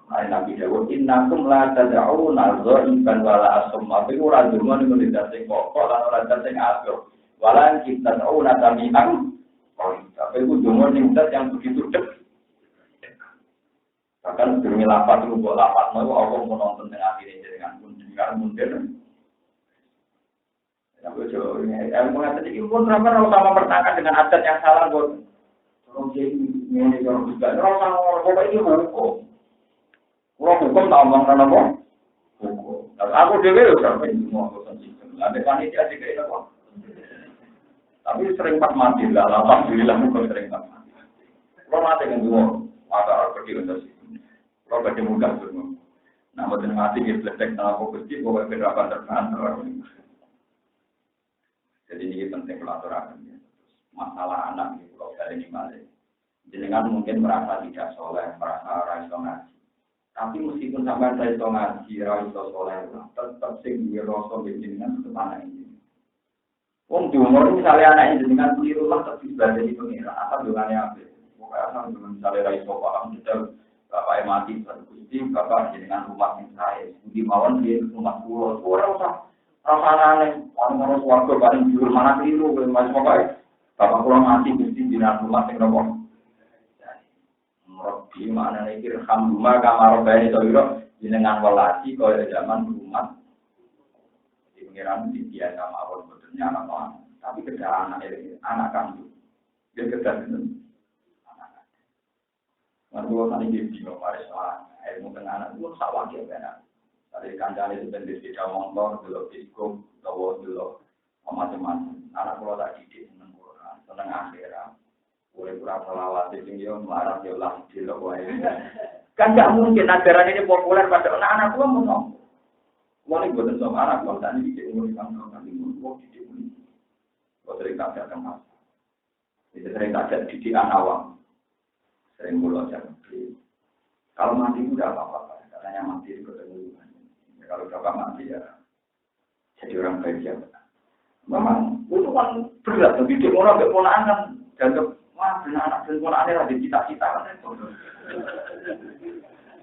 Nabi Dawud innakum la tad'una dzaiban wala asum. Tapi ora dulu nenggat sing kokok lan landat sing adoh. Wala kita tad'una tami'an. Tapi itu dulu nenggat yang begitu dek. Bahkan demi lapat itu buat lapat mau aku mau nonton dengan ini dengan pun dengar mundur. Yang mengatakan ini pun sama pertanyaan dengan adat yang salah buat orang ini orang juga orang sama ini hukum tak omong apa hukum. Aku dewe udah ini mau sistem. Ada panitia juga itu kok. Tapi sering pas mati lah. Alhamdulillah bukan sering pas mati. Kalau mati kan dua ada pergi untuk sistem. Kalau bagi mudah semua. Nah betul mati kita selesai dengan fokus di bawah penerapan terbantu. Jadi ini penting pelajaran. Masalah anak ini kalau dari ini balik. Jenengan mungkin merasa tidak soleh, merasa raiso ngaji. Tapi meskipun sampai raiso ngaji, raiso soleh, tetap sing dirasa jenengan tetap anak ini. Wong diumur misalnya anak jenengan keliru lah tetap dibanding pengira. Apa dengannya apa? Pokoknya asal dengan misalnya raiso paham detail. Bapak mati satu kusti, bapak jenengan rumah yang saya. Di mawon dia rumah pulau. Orang usah. Rasane orang-orang swarga paling dhuwur mana keliru Mas pokoke. Bapak kula mati mesti dinan rumah sing nopo. Rabbi mana iki alhamdulillah kamar bae to ira jenengan welasi kaya zaman rumah. Di pengiran di biasa mawon betulnya anak tapi kedah anak kandung. Dia kedah anak. Mergo tadi di bingung maris ilmu tengah anak itu sawah ya kan. Dari kancane itu ben sepeda motor, delok disco, utawa delok macam-macam. Anak kula tak didik seneng Quran, seneng akhirat. Boleh kurang selawat sing yo marah yo lah delok wae. Kan gak mungkin ajaran ini populer pada anak-anak kula mun. Wong iki boten sama anak kula tak didik umur 5 tahun kan kok didik. Kok sering tak ada mas. Itu sering tak ada didikan awam. Sering kula ajak. Kalau mati udah apa-apa, katanya mati ketemu. Kalau bapak mati ya jadi orang baik ya. Memang itu kan berat, didik orang keponakan kan dianggap wah benar anak dan ponakan ada cita-cita kan itu.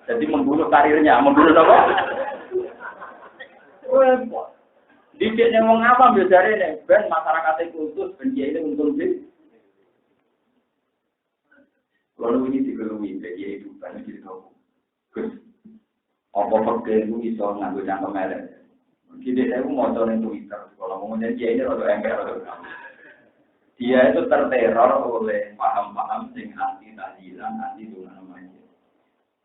Jadi membunuh karirnya, membunuh apa? Didiknya mau ngapa biasanya nih, ben masyarakat kultus, ben dia ini untung sih. Kalau ini dikelui, dia itu banyak jadi tahu. Apa fakir itu bisa nganggo cangkem elek. Jadi saya mau coba Twitter, kalau mau jadi dia ini rada engker rada. Dia itu terteror oleh paham-paham sing anti tahlilan, anti dungan namanya.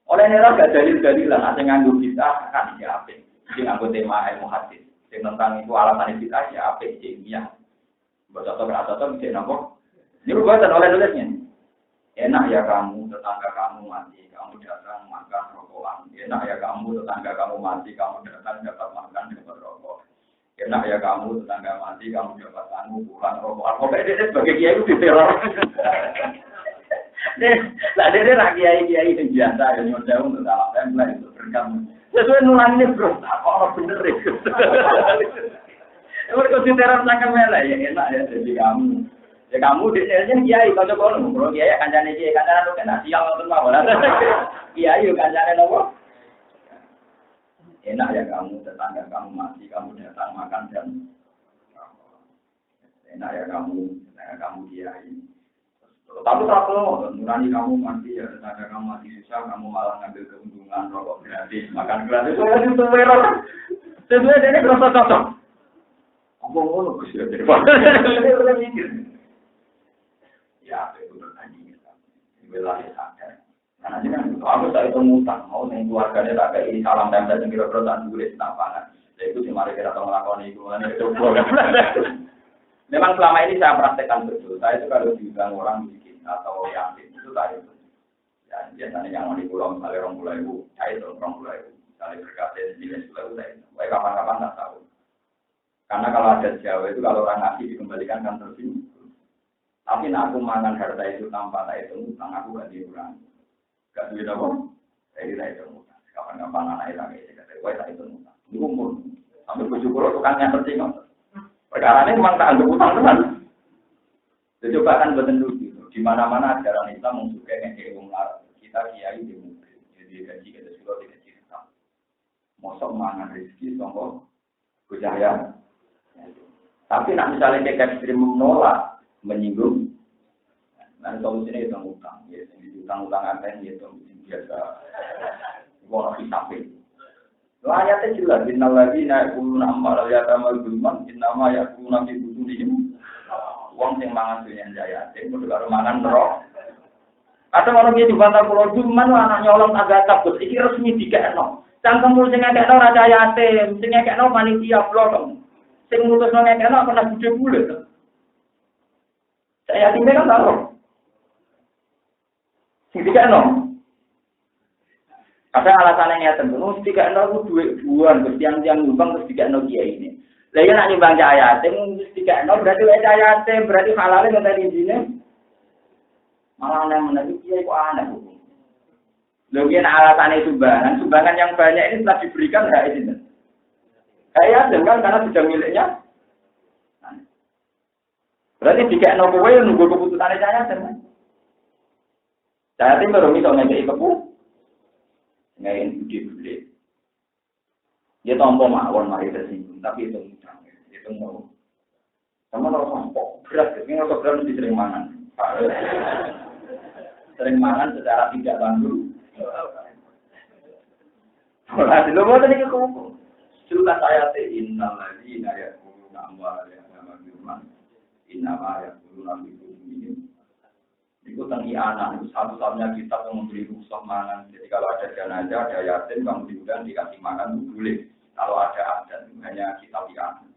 Oleh neror gak dalil-dalilan, ada nganggo kita kan ya apik. Sing nganggo tema ilmu hadis. Sing tentang itu alasan kita ya apik ilmiah. Baca atau bisa napa? Ini buatan oleh nulisnya. Enak ya kamu, tetangga kamu mati, kamu datang makan rokokan. Enak ya kamu, tetangga kamu mati, kamu datang dapat makan, dapat rokok. Enak ya kamu, tetangga mati, kamu dapat anu, pulang rokokan. Kok dia sebagai kiai itu diteror. Lah dia kiai yang biasa, yang nyodau untuk salah tempel, untuk berkam. Sesuai nulannya bro, apa bener itu. Mereka diteror cangkem melek, ya enak ya jadi kamu. Ya kamu di sini kiai kalau kalau kiai kancane lu kena sial nonton mawon. Kiai kancane nopo? Enak ya kamu tetangga kamu mati, kamu datang makan dan enak ya kamu kiai. Tapi kalau nurani kamu mati ya tetangga kamu mati susah, kamu malah ngambil keuntungan rokok gratis, makan gratis. Itu merah. Sesuai dengan rasa cocok. Apa ngono Gus ya? Ya, itu bertanding. Wilayah sadar. Karena jangan aku tak itu ngutang, mau nih keluarganya tak kayak salam tempel yang kira-kira tak boleh senapangan. Itu sih mari kita tahu melakukan itu, itu program. Memang selama ini saya praktekkan betul. Saya itu kalau diundang orang miskin atau yang itu tadi itu. Ya biasanya yang mau di pulau misalnya Rp20.000, saya itu Rp20.000. Misalnya berkasih nilai Rp10.000 saya. Baik kapan-kapan tak tahu. Karena kalau ada Jawa itu kalau orang ngasih dikembalikan kan tersinggung. Tapi nak aku mangan harta itu tanpa tak itu utang aku gak diurangi. Gak duit apa? Saya tidak itu utang. Kapan-kapan anak itu kata gue tak itu utang. Ini umur. Sampai bersyukur tukangnya tertinggal. Perkara ini memang tak ada utang teman. Coba kan betul lucu. Di mana-mana ajaran Islam mensukai ngekei wong larat. Kita kiai di mobil. Jadi gaji kita sudah tidak cerita. Mosok mangan rezeki songkok berjaya. Tapi nak misalnya kayak ekstrim menolak. Menyinggung, nah solusinya itu utang, ya, utang apa yang itu biasa, orang hisapin. Ayatnya jelas, Inna lagi naik puluh nama rakyat amal gulman, Inna ma ya puluh nabi butuh dihim, uang yang mangan dunia jaya, yang berdua mangan roh. Atau orang yang dibantah pulau gulman, anak nyolong agak takut, ini resmi dikekno. Cangkem mulu sing ngekno raja yatim, sing ngekno panitia blok, sing ngutus ngekno pernah bujuk bulet. Saya yakin kan tahu. Tiga no. Ada alasan yang tertentu. Tiga no itu dua-duaan. Terus tiang nyumbang terus tiga no dia ini. Lagi nak nyumbang cahaya. Terus tiga no berarti cahaya. Berarti halalnya nggak di sini. Malah yang menarik dia itu aneh. Lagian alasan sumbangan. Sumbangan yang banyak ini telah diberikan nggak ini? Saya dengan karena sudah miliknya. Berarti jika nopo yang nunggu keputusan saya kan? Saya tim baru misalnya ngekei kepu, ngain budi. Dia tompo mawon mari tersinggung, tapi itu mudah. ketemu. Sama orang kok berat, ini orang berat mesti sering mangan. Sering mangan secara tidak langsung. Nah, di luar tadi kekumpul. Sudah saya innal ladzina ya'kuluna amwalahum bil-batil innama ya'kuluna fi butunihim. Itu tentang anak, itu satu-satunya kitab yang memberi rukhsah mangan. Jadi kalau ada jenazah, ada yatim, kamu diundang dikasih makan itu boleh. Kalau ada adat, hanya kitab anak.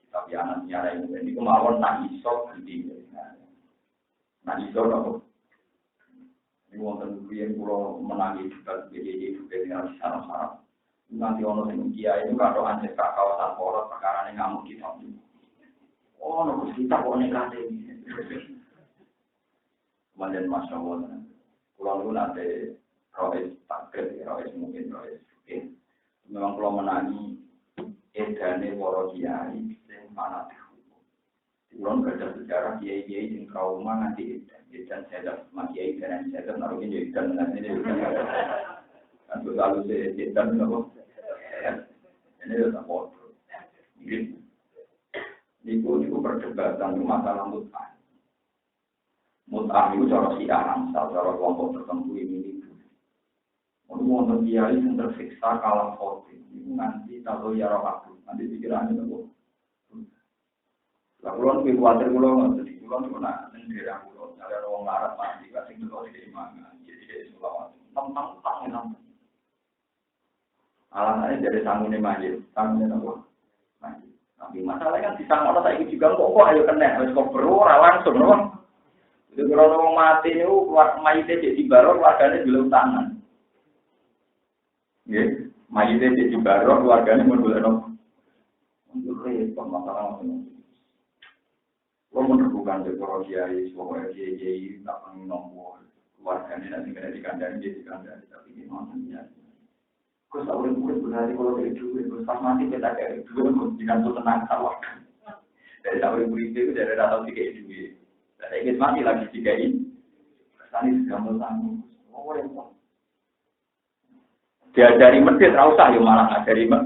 Kitab anak nyara ini kemauan nak iso ganti. Nak iso apa? Ini wonten yang pulau menangi juga BDJ juga dengan saraf-saraf. Nanti ono sing kiai itu kalau anjir kak kawasan poros perkara ini ngamuk kitab. Oh, nunggu kitab kok nekate ini. Kemudian Masya Allah, kalau itu nanti rois takdir, rois mungkin rois. Memang kalau menangi edane para kiai yang mana dihukum. Kalau nggak ada sejarah kiai-kiai yang trauma nanti edan sedap, kiai dan sedap naruhnya edan nanti ini. Kan selalu edan apa? Ini sudah bodoh. Ini perdebatan masalah mut'ah. Mut'ah itu cara siaran, cara kelompok tertentu ini. Untuk kiai yang tersiksa kalah khotib, itu nanti tahu ya roh nanti pikirannya itu. Lah kulon lebih khawatir kulon nggak sedih, kulon cuma nak sendiri kulon. Ada orang larat mati, kasih dulu di mana, jadi dari sulawesi. Tentang. Alasannya dari sanggupnya majid, sanggupnya apa? Majid. Tapi masalahnya kan disang orang saya juga kok ayo kena, harus kok berurah langsung, loh. Itu kalau orang mati itu keluar majidnya jadi baru, keluarganya belum tangan. Ya, majidnya jadi baru, keluarganya belum. Untuk repot masalah macam. Lo menemukan dekor kiai, semua kiai tak pernah nombor, keluarganya nanti kena dikandani, tapi gimana? Kau tahu mungkin berarti kalau dari dulu, pas mati kita kayak dulu, dengan tuh tenang sawah. Dari tahun itu dari rata tiga itu, dari ingin mati lagi tiga ini, tadi sudah mulai oh repot. Dia dari masjid rausah yang malah ngajari mas,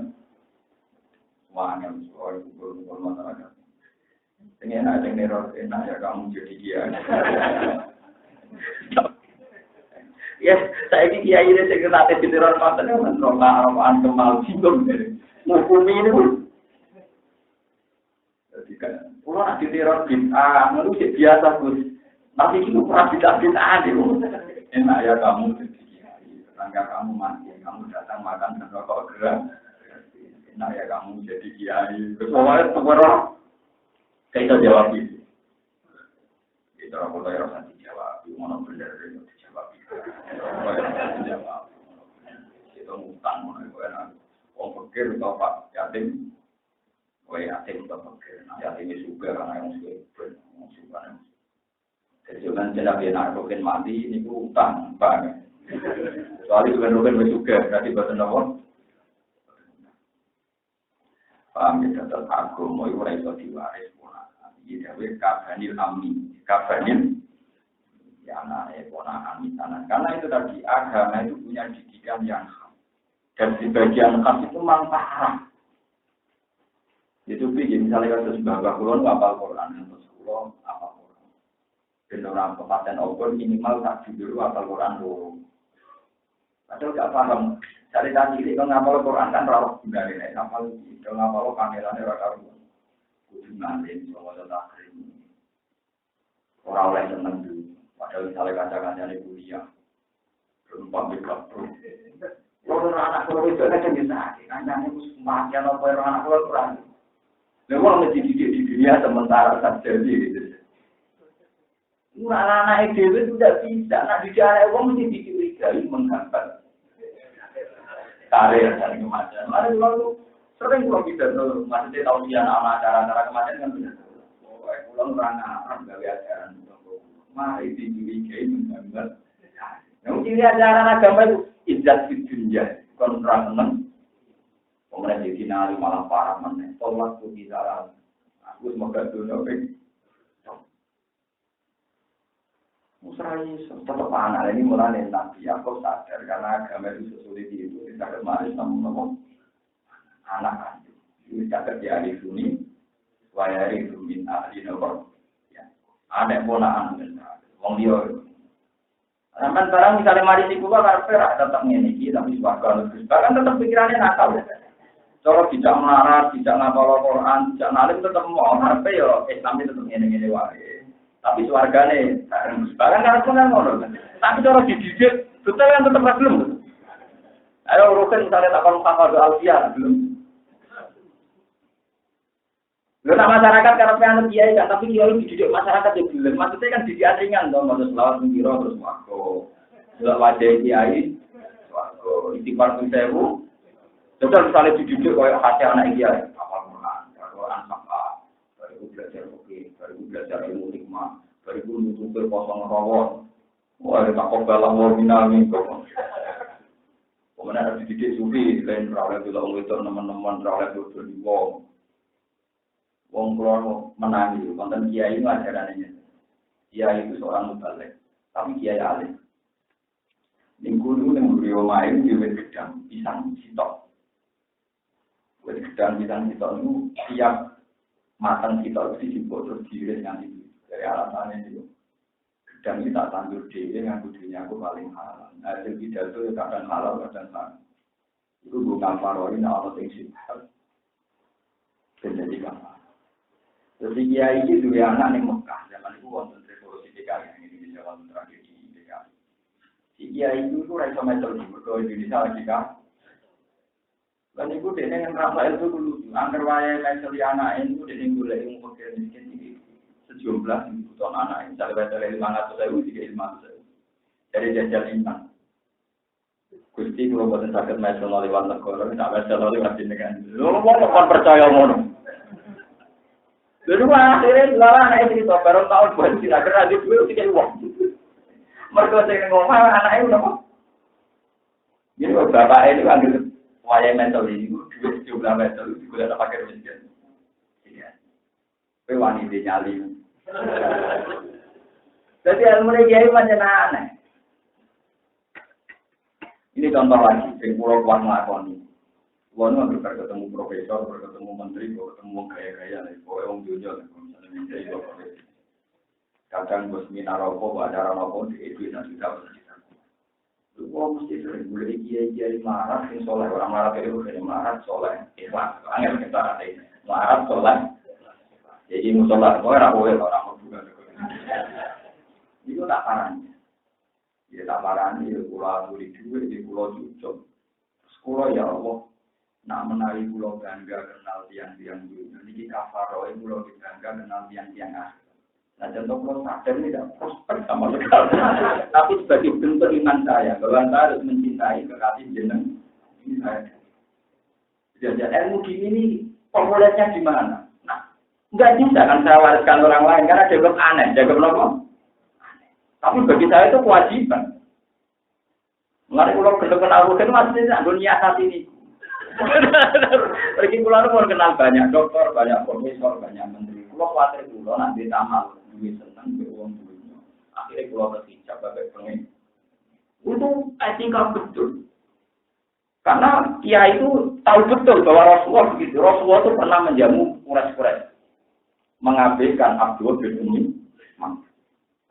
wah yang soal kubur masyarakat. Ini enak yang neror, enak ya kamu jadi dia. Ya, saya ini kiai ini sekretariat jenderal Panten yang menolak arahan kemal bingung dari menghukumi ini pun. Jadi kan, kalau nanti teror bid'ah, itu biasa Gus. Tapi itu pernah bid'ah itu. Enak ya kamu jadi kiai, tetangga kamu mati, kamu datang makan dan rokok gerak. Enak ya kamu jadi kiai. Soalnya pengeroh, kita jawab itu. Kita orang kaya rasa dijawab, mana benar itu. Itu utang mana orang pikir atau pak yatim, yatim atau pikir, yatim itu juga karena yang suka, jadi jangan tidak benar roken mati ini utang, pak. Soalnya roken juga, berarti betul nggak? Paham ya tetap aku mau orang itu diwaris pun, jadi kafanil amin, kafanil. Ya anaknya ponakan misalnya, karena itu tadi agama itu punya didikan yang khas dan di bagian khas itu memang parah. Itu begini misalnya kasus Bapak Kulon apal Quran, kasus Kulon apal Quran. Dan orang kepaten Obor minimal tak dulu apal Quran dulu. Padahal nggak paham. Cari tadi ini kalau ngapal Quran kan rawat dari naik ngapal, kalau ngapal kameranya rata ruang. Kudu ngalin sama takrim. Orang lain seneng dulu. Padahal misalnya kaca-kacanya kuliah, berempat bergabung. Kalau anak kalau itu kan bisa, kancanya kematian apa anak kalau kurang. Memang mesti dididik di dunia sementara saja gitu. Anak-anak itu tidak bisa, nak dididik anak orang mesti dicurigai menghambat karir dan kematian. Lalu sering kalau kita tuh masih tahu dia anak acara-acara kematian kan benar. Pulang orang Arab gawe ajaran. Mari dicurigai menggambar. Yang ciri ajaran agama itu izzat di dunia, bukan orang senang. Kemudian jadi nari malah parah mana. Tolak tuh di dalam. Aku semoga dunia baik. Musrai tetap anak ini mulai Nabi Yakub sadar karena agama itu sesulit itu. Tidak kemarin sama anak kandung. Ini catat di ahli sunni. wayari min ahli nopo. Ya. Ada ponakan wong dia. Sampai barang misalnya mari di kulo karepe ra tetep ngene iki tapi swarga terus. Bahkan tetep pikirannya nakal. Cara tidak melarat, tidak ngapal Quran, tidak nalim tetep mau karepe yo Islam tetep ngene-ngene wae. Tapi swargane bahkan karepe kan ngono. Tapi cara dididik betul yang tetep ra belum. Ayo urusan misalnya tak kalau hafal Alfiah belum. Lalu masyarakat karena pengen kiai kan, tapi kiai dididik masyarakat yang belum. Maksudnya kan dididik ringan dong, maksud selawat mengira terus wako. Tidak wajah kiai, wako. Istighfar pun sewu. Jadi misalnya dididik kayak hati anak kiai, hafal Quran sama, baru belajar oke, baru belajar ilmu hikmah, baru nutup kosong rawon. Wah, tak kau galau minami kok. Kemudian ada dididik sufi, lain rawat bilang itu teman-teman rawat itu di wong. Wong kula menangi, konten kiai itu ajarannya. Kiai itu seorang mubalik, tapi kiai alim. Minggu dulu yang beliau main di gedang pisang sitok. Di gedang pisang sitok itu tiap matang sitok itu dijemput terus diiris nanti dari alasannya itu. Gedang ini tak tandur dia, yang kudunya aku paling halal. Hasil pidato kadang halal, kadang halal. Itu bukan paroin Allah yang sifat. Jadi apa? Jadi kiai itu dua anak yang Mekah, zaman itu wonten revolusi DKI yang Indonesia wonten tragedi DKI. Si kiai itu rasa metal di Indonesia lagi kan. Dan itu dia yang Rafael itu dulu, angker waya metal anak itu dia yang boleh yang fakir miskin ini sejumlah tahun anak, misalnya metal 500.000 tiga 500.000. Dari jajal iman. Gusti kalau buatan sakit metal lewat negara, tidak metal lewat di negara. Lu mau percaya ngono? Dulu akhirnya jualan anak itu baru tahun buat tidak kena di dulu tiga uang. Mereka saya ngomong anak itu apa? Jadi bapak ini ambil wayang mental ini, duit jumlah mental itu juga ada pakai miskin. Iya. Tapi wanita nyali. Jadi ilmu kiai macam aneh. Ini contoh lagi, yang pulau kuat melakoni. Gua nggak ketemu profesor, ketemu menteri, ketemu gaya-gaya, orang dunia, misalnya minta itu profesor. Kadang bos seminar rokok, acara rokok di itu dan sudah bercerita. Gua mesti sering boleh kiai marah, yang soleh orang marah itu kan marah soleh, ikhlas. Angel kita ada ini, marah soleh. Jadi musola orang juga. Itu tak parahnya. Ya tak parahnya, pulau di duit, di pulau cucuk. Sekolah ya Allah. Nak menawi pulau bangga kenal tiang-tiang dunia. Ini kafaroh pulau bangga kenal tiang-tiang akhir. Nah contoh pulau sadar tidak prospek sama sekali. Tapi sebagai bentuk iman saya, bahwa saya harus mencintai kekasih jeneng. Ini saya. Jadi ilmu gini ini populernya di mana? Nah, nggak bisa kan saya wariskan orang lain karena dianggap aneh, dianggap apa? Aneh. Tapi bagi saya itu kewajiban. Mengenai pulau kenal itu masih dunia saat ini. Pergi pulau itu mau kenal banyak dokter, banyak profesor, banyak menteri. Pulau khawatir pulau nanti tamal, duit senang, beruang duitnya. Akhirnya pulau terhijab, bagai pengen. Itu etika betul. Karena Kiai itu tahu betul bahwa Rasulullah begitu. Rasulullah itu pernah menjamu Quraisy, mengabaikan Abdul bin Umi.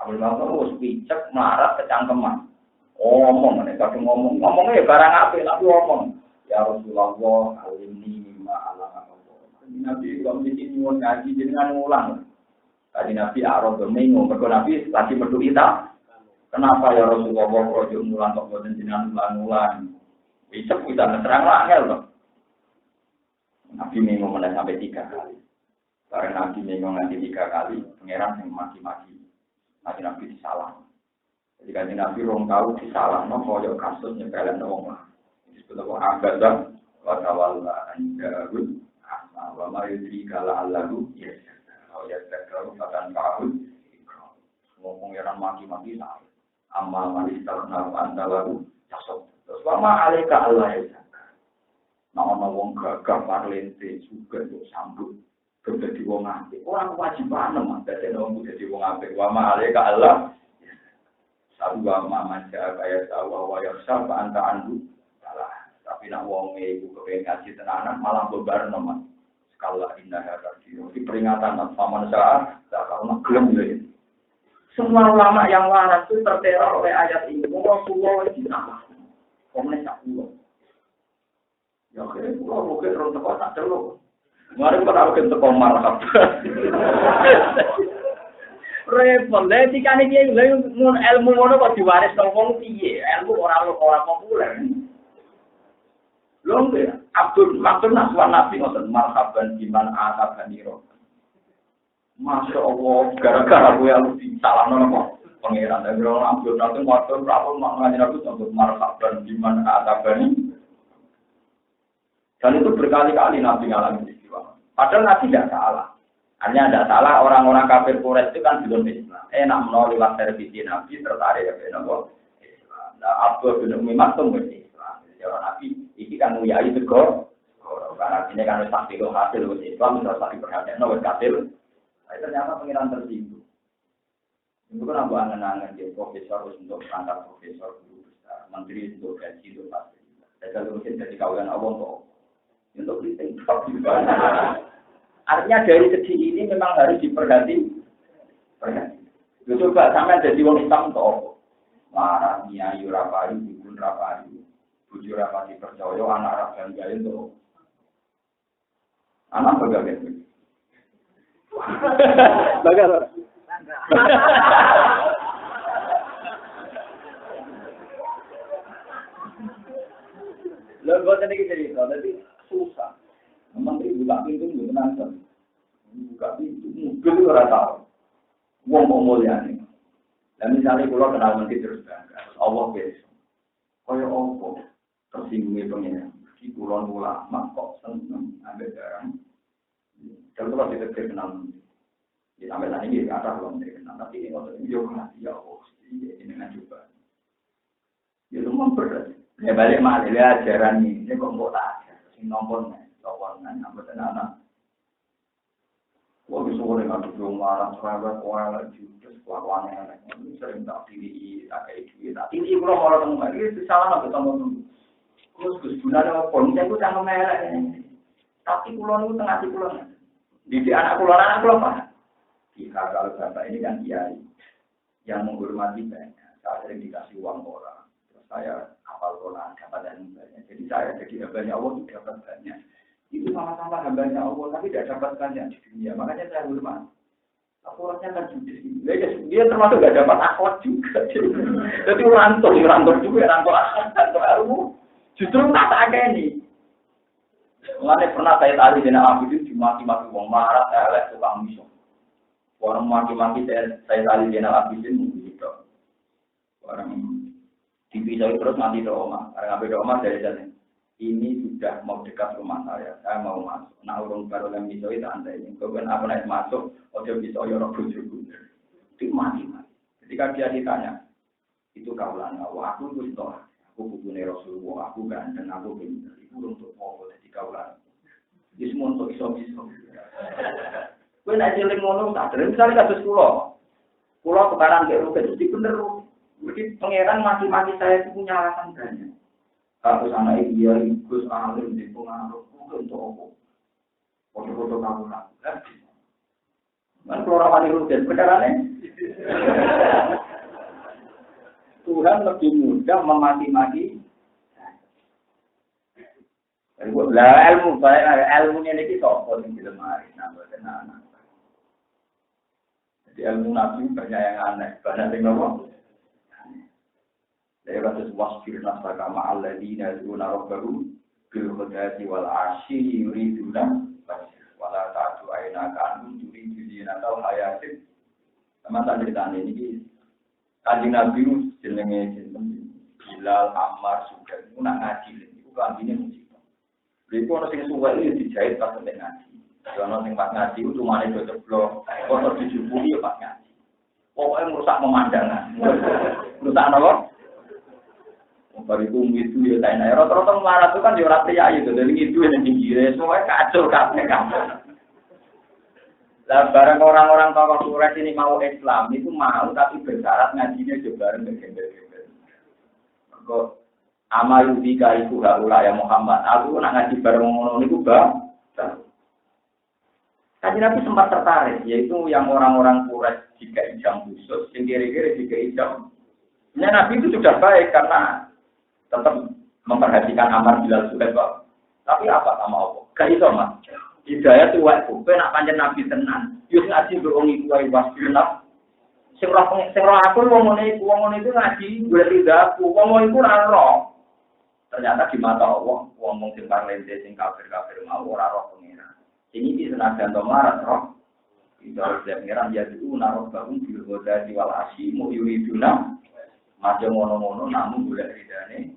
Abdul bin Umi picek, melarat, kecangkeman. Ngomong, ngomongnya ya barang apa, tapi ngomong. Ya Rasulullah, alimni mimma alama Allah. Nabi kalau di sini mau ngaji dengan ulang. Tadi Nabi Arab bingung, mergo Nabi lagi merdu kita. Kenapa ya Rasulullah kalau mulang kok boten jenengan ulang-ulang? Bisa terang angel loh. Nabi bingung mulai sampai 3 kali. Karena Nabi bingung nanti 3 kali, pangeran yang maki-maki. Nabi disalah. Jadi kan Nabi rong tahu disalah, no koyo kasus nyepelin wong. Sebab agak wakawalla anjarul wa ma yudrika la'allahu yastakbiru fatan fa'ul ngomong yang maki-maki nah amal manis tarna anta lalu tasawuf terus ma alaika Allah ya nah ana wong gagah parlente juga yo sambut dadi wong apik ora kewajiban mas dadi wong dadi wong apik wa ma alaika Allah sabwa mamaja kaya sawa wa yaksa anta andu tapi nak wong iku kepengen ngaji tenanan malah bebar nomor. Kala innaha katsira. Di peringatan sama saat kalau gelem ya. Semua ulama yang waras itu terteror oleh ayat ini. Rasulullah itu apa? Komen tak pulau. Ya kira pulau mungkin orang teko tak celuk. Mari kita harus teko marhab. Repot, lha dikane piye ilmu ngono kok diwaris nang wong piye? Ilmu ora populer. Lho nggih, Abdul Naswan Nabi ngoten marhaban biman atabaniro. Masya Allah, gara-gara gue yang disalahno kok pangeran. Dan kalau Abdul Naswan waktu rapor maknanya itu untuk marhaban biman atabani. Dan itu berkali-kali Nabi ngalamin istiwa. Padahal Nabi tidak salah. Hanya tidak salah orang-orang kafir Quraisy itu kan belum Islam. Nak menolak lewat servisi Nabi tertarik ke Islam. Nah, Abdul bin Umi Maktum Islam. Jadi orang Nabi ini kan nguyai tegor. Karena ini kan harus pasti hasil Islam harus pasti perhatian harus hasil. Ternyata pengiran tersinggung. Itu kan aku angen-angen dia profesor untuk perangkat profesor guru besar, menteri untuk gaji itu pasti. Dan kalau mungkin jadi kawalan Allah untuk kritik. Artinya dari segi ini memang harus diperhati. Itu coba sampai jadi orang Islam untuk apa? Marah, nyayu, rapari, bukun rapari, bujur rapari percaya, anak rakyat gaya untuk anak bagaimana? Bagaimana? Lalu buat ini cerita, jadi susah. Menteri buka pintu nggak menantang, buka pintu mobil itu orang tahu, uang mau mulia nih. Dan misalnya kalau kenal menteri terus bangga, Allah besok, kaya Allah tersinggungnya pengen, di pulau ulama kok seneng ambil barang. Kalau kita kenal, ya sampai tadi kita ada belum kenal, tapi ini waktu ini juga ya Allah, ini dengan coba. Itu memberat. Ya balik malah ajaran ini kok mau tak ajar, sing nombor lawangan apa tenan. Wong iso ora nang rumah sahabat ora juga lawangan anak. Sering tak pilih tak kayak gitu. Tak pilih kula ora temu iki salah nang ketemu. Gus gunane apa nek cangkem elek. Tapi kula niku tengah ati kula. Didik anak kula Pak. Jika kalau bapak ini kan kiai yang menghormati banyak. Saya sering dikasih uang orang. Terus saya hafal Quran dapat banyak. Jadi saya jadi hambanya Allah dapat banyak. Itu sama-sama hambanya Allah, tapi tidak dapat banyak di dunia. Makanya saya hormat. Akhwatnya kan judes. Dia termasuk tidak dapat akhwat juga. Jadi rantor juga, rantor ilmu. Justru tak ada ini. Mengenai pernah saya tadi dengan Abidin dimaki-maki wong marah, elek, tukang misok. Orang maki-maki saya tadi dengan Abidin gitu. Orang dipisah terus mati doa. Karena ngambil doa dari sana. Ini sudah mau dekat rumah saya mau masuk. Nah, orang baru yang bisa itu anda ini. Kemudian apa naik masuk, dia bisa orang bujuk. Itu mati. Ketika dia ditanya, itu kaulan Allah. Aku itu toh. Aku bukunya Rasulullah. Aku ganteng. Aku pintar. Itu untuk pokok jadi kaulan. Ini semua untuk iso-iso. Gue nak jeling ngomong tak. Misalnya kasus pulau kebakaran kayak rugen. Jadi bener. Jadi pangeran mati-mati saya itu punya alasan banyak. Kalau sana dia ikut alim di pengaruh untuk apa? Foto-foto kamu lah. Man keluar wali rugen, beneran Tuhan lebih mudah memaki-maki. Ilmunya ini kita apa yang dilemari, nambah tenan. Jadi ilmu nabi banyak yang aneh, banyak yang ngomong. Dari kasus wasfir nafsaka ma'alladina yaduna rabbahu bil khudati wal asyi yuriduna wala ta'adu aynaka anhum turidu zinata hayatin. Sama tak ceritanya ini Kanjeng Nabi jenenge sinten Bilal Ammar Sugan itu nak ngaji itu kanjine musibah. Lha iku ana sing suwe iki dijahit pas sampe ngaji. Ana sing pas ngaji itu cumane do ceblok, foto dijupuhi ya pas ngaji. Pokoke merusak pemandangan. Merusak apa? Baru itu ya tanya. Rata-rata marah itu kan di orang pria itu. Dari itu yang pinggirnya semua kacau kabeh. Lah barang orang-orang tokoh Quraisy ini mau Islam itu mau tapi bersyarat ngajinya juga bareng gembel-gembel. Kok amalu bika iku haula ya Muhammad. Aku nak ngaji bareng ngono niku bang. Kanjeng Nabi sempat tertarik, yaitu yang orang-orang Quraisy jika jam khusus, yang kira-kira jika jam. Nabi itu sudah baik karena tetap memperhatikan amar bilal sudah kok. Tapi apa sama Allah? Gak iso mas. Hidayah tuh waktu, nak panjang Nabi tenan. Yus ngaji berongi kuai wasbinap. Sing roh aku wong ngene itu ngaji gue tidak aku wong iku ora roh. Ternyata di mata Allah, wong sing parlente sing kafir-kafir mau ora roh pengira. Sing iki senajan to marat roh. Itu harus pengiran ya itu naruh bangun di goda di wal asimu yuriduna. Macam ngono-ngono namun golek ridane.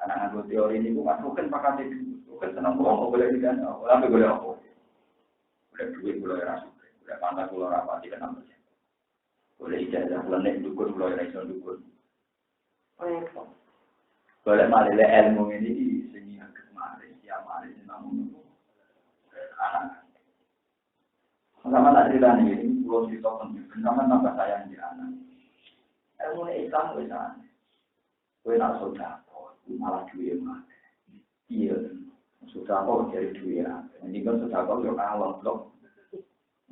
Karena nganggo teori ini bukan pakai itu, bukan senang bohong boleh ridane. Ora boleh apa. Boleh duit boleh rasa, boleh pantas boleh rapati kan namanya. Boleh ijazah boleh dukun boleh iso dukun. Boleh malih ilmu ini sing agak malih, ya malih namun anak. Sama tak cerita ini, pulau cerita penting, sama tambah sayang di anak. Ilmu Islam itu sana. Kue nak saudara, malah duit mah. Iya, saudara dari duit. Ini kan saudara yang awal blok.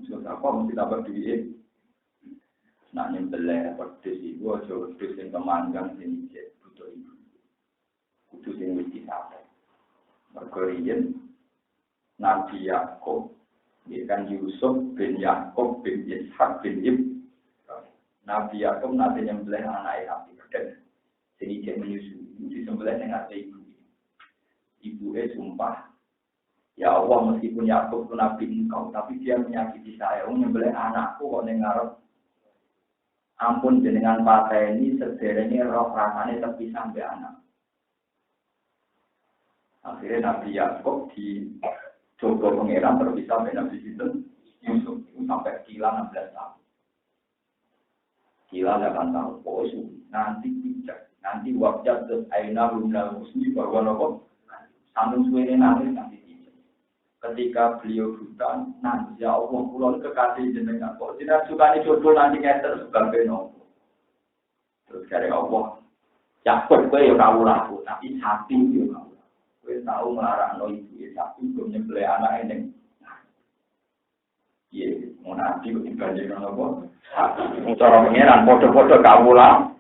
Saudara mesti dapat duit. Nak nyembelih pedes ibu, jauh pedes yang kemanggang sini jet butuh ibu. Butuh yang mesti sampai. Berkorian Nabi Yakub. Ikan Yusuf bin Yakub bin Ishak bin Ibrahim. Nabi Yakub nanti nyembelih anak Nabi Ibrahim. Jadi dia menyusui. Disembelih dengan ibu. Ibu sumpah. Ya Allah meskipun Yakub itu Nabi engkau, tapi dia menyakiti saya. Nyembelih anakku kok ngarep. Ampun jenengan pateni sederhana roh rasane tepi sampai anak. Akhirnya Nabi Yakub di coba pengeran terpisah sampai Nabi Yusuf itu sampai kila 16 tahun. Kila 8 tahun. Oh, nanti bijak. Nanti wajah terus aina rumnal musni bahwa nopo sambung suwene nangis nanti bijak. Ketika beliau buta, nanti ya Allah pulau kekasih jenengan. Kok tidak suka jodoh nanti ngeter sebagai nopo. Terus dari Allah, Yakub kowe yo ora laku, tapi sapi yo ora. Kowe tau nglarangno ibu sapi belum nyembelih anak ini. Iya, mau nabi kok dibandingkan apa? Cara pengeran, foto-foto kawula.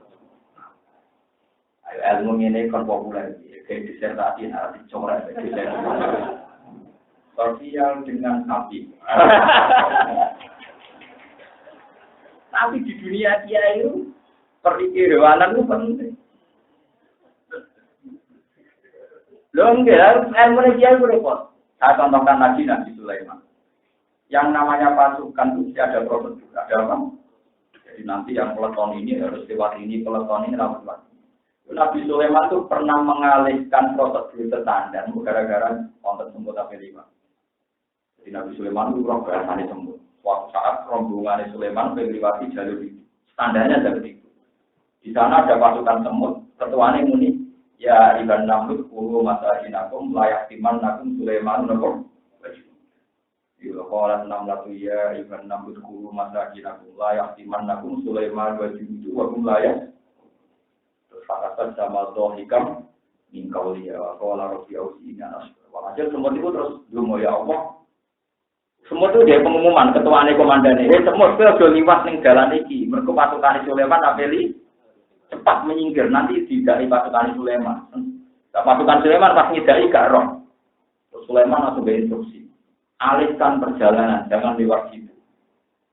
Ayo ilmu ini kan populer, kayak disertasi narasi coret. Sosial dengan sapi. Tapi di dunia dia itu, perikirwanan itu penting. Loh enggak, ilmu dia itu repot. Saya contohkan lagi Nabi Sulaiman. Yang namanya pasukan itu ada prosedur, ada apa? Jadi nanti yang peleton ini harus lewat ini, peleton ini harus lewat. Nabi Sulaiman itu pernah mengalihkan prosedur standar gara-gara konten semut AP5. Jadi Nabi Sulaiman itu roh bahasanya semut. Suatu saat rombongan Sulaiman melewati jalur itu. Standarnya seperti itu. Di sana ada pasukan semut, ketuanya muni. Ya iban namlut kulu masajinakum layak timan nakum Sulaiman nakum. Bila qalat namlatu ya iban namlut kulu masajinakum layak timan nakum Sulaiman wajibu wa kum layak. Terus fakatan sama dohikam mingkau liya qala rabbi ausina nas. Walhasil semut itu terus dungo ya Allah. Semut itu dia pengumuman ketuane komandane. Semut itu aja liwat ning dalan iki. Mergo pasukane Sulaiman apeli cepat menyingkir, nanti didai pasukan Sulaiman. Nah, pasukan Sulaiman pas ngidai gak roh. Sulaiman langsung berinstruksi. Alihkan perjalanan, jangan lewat situ.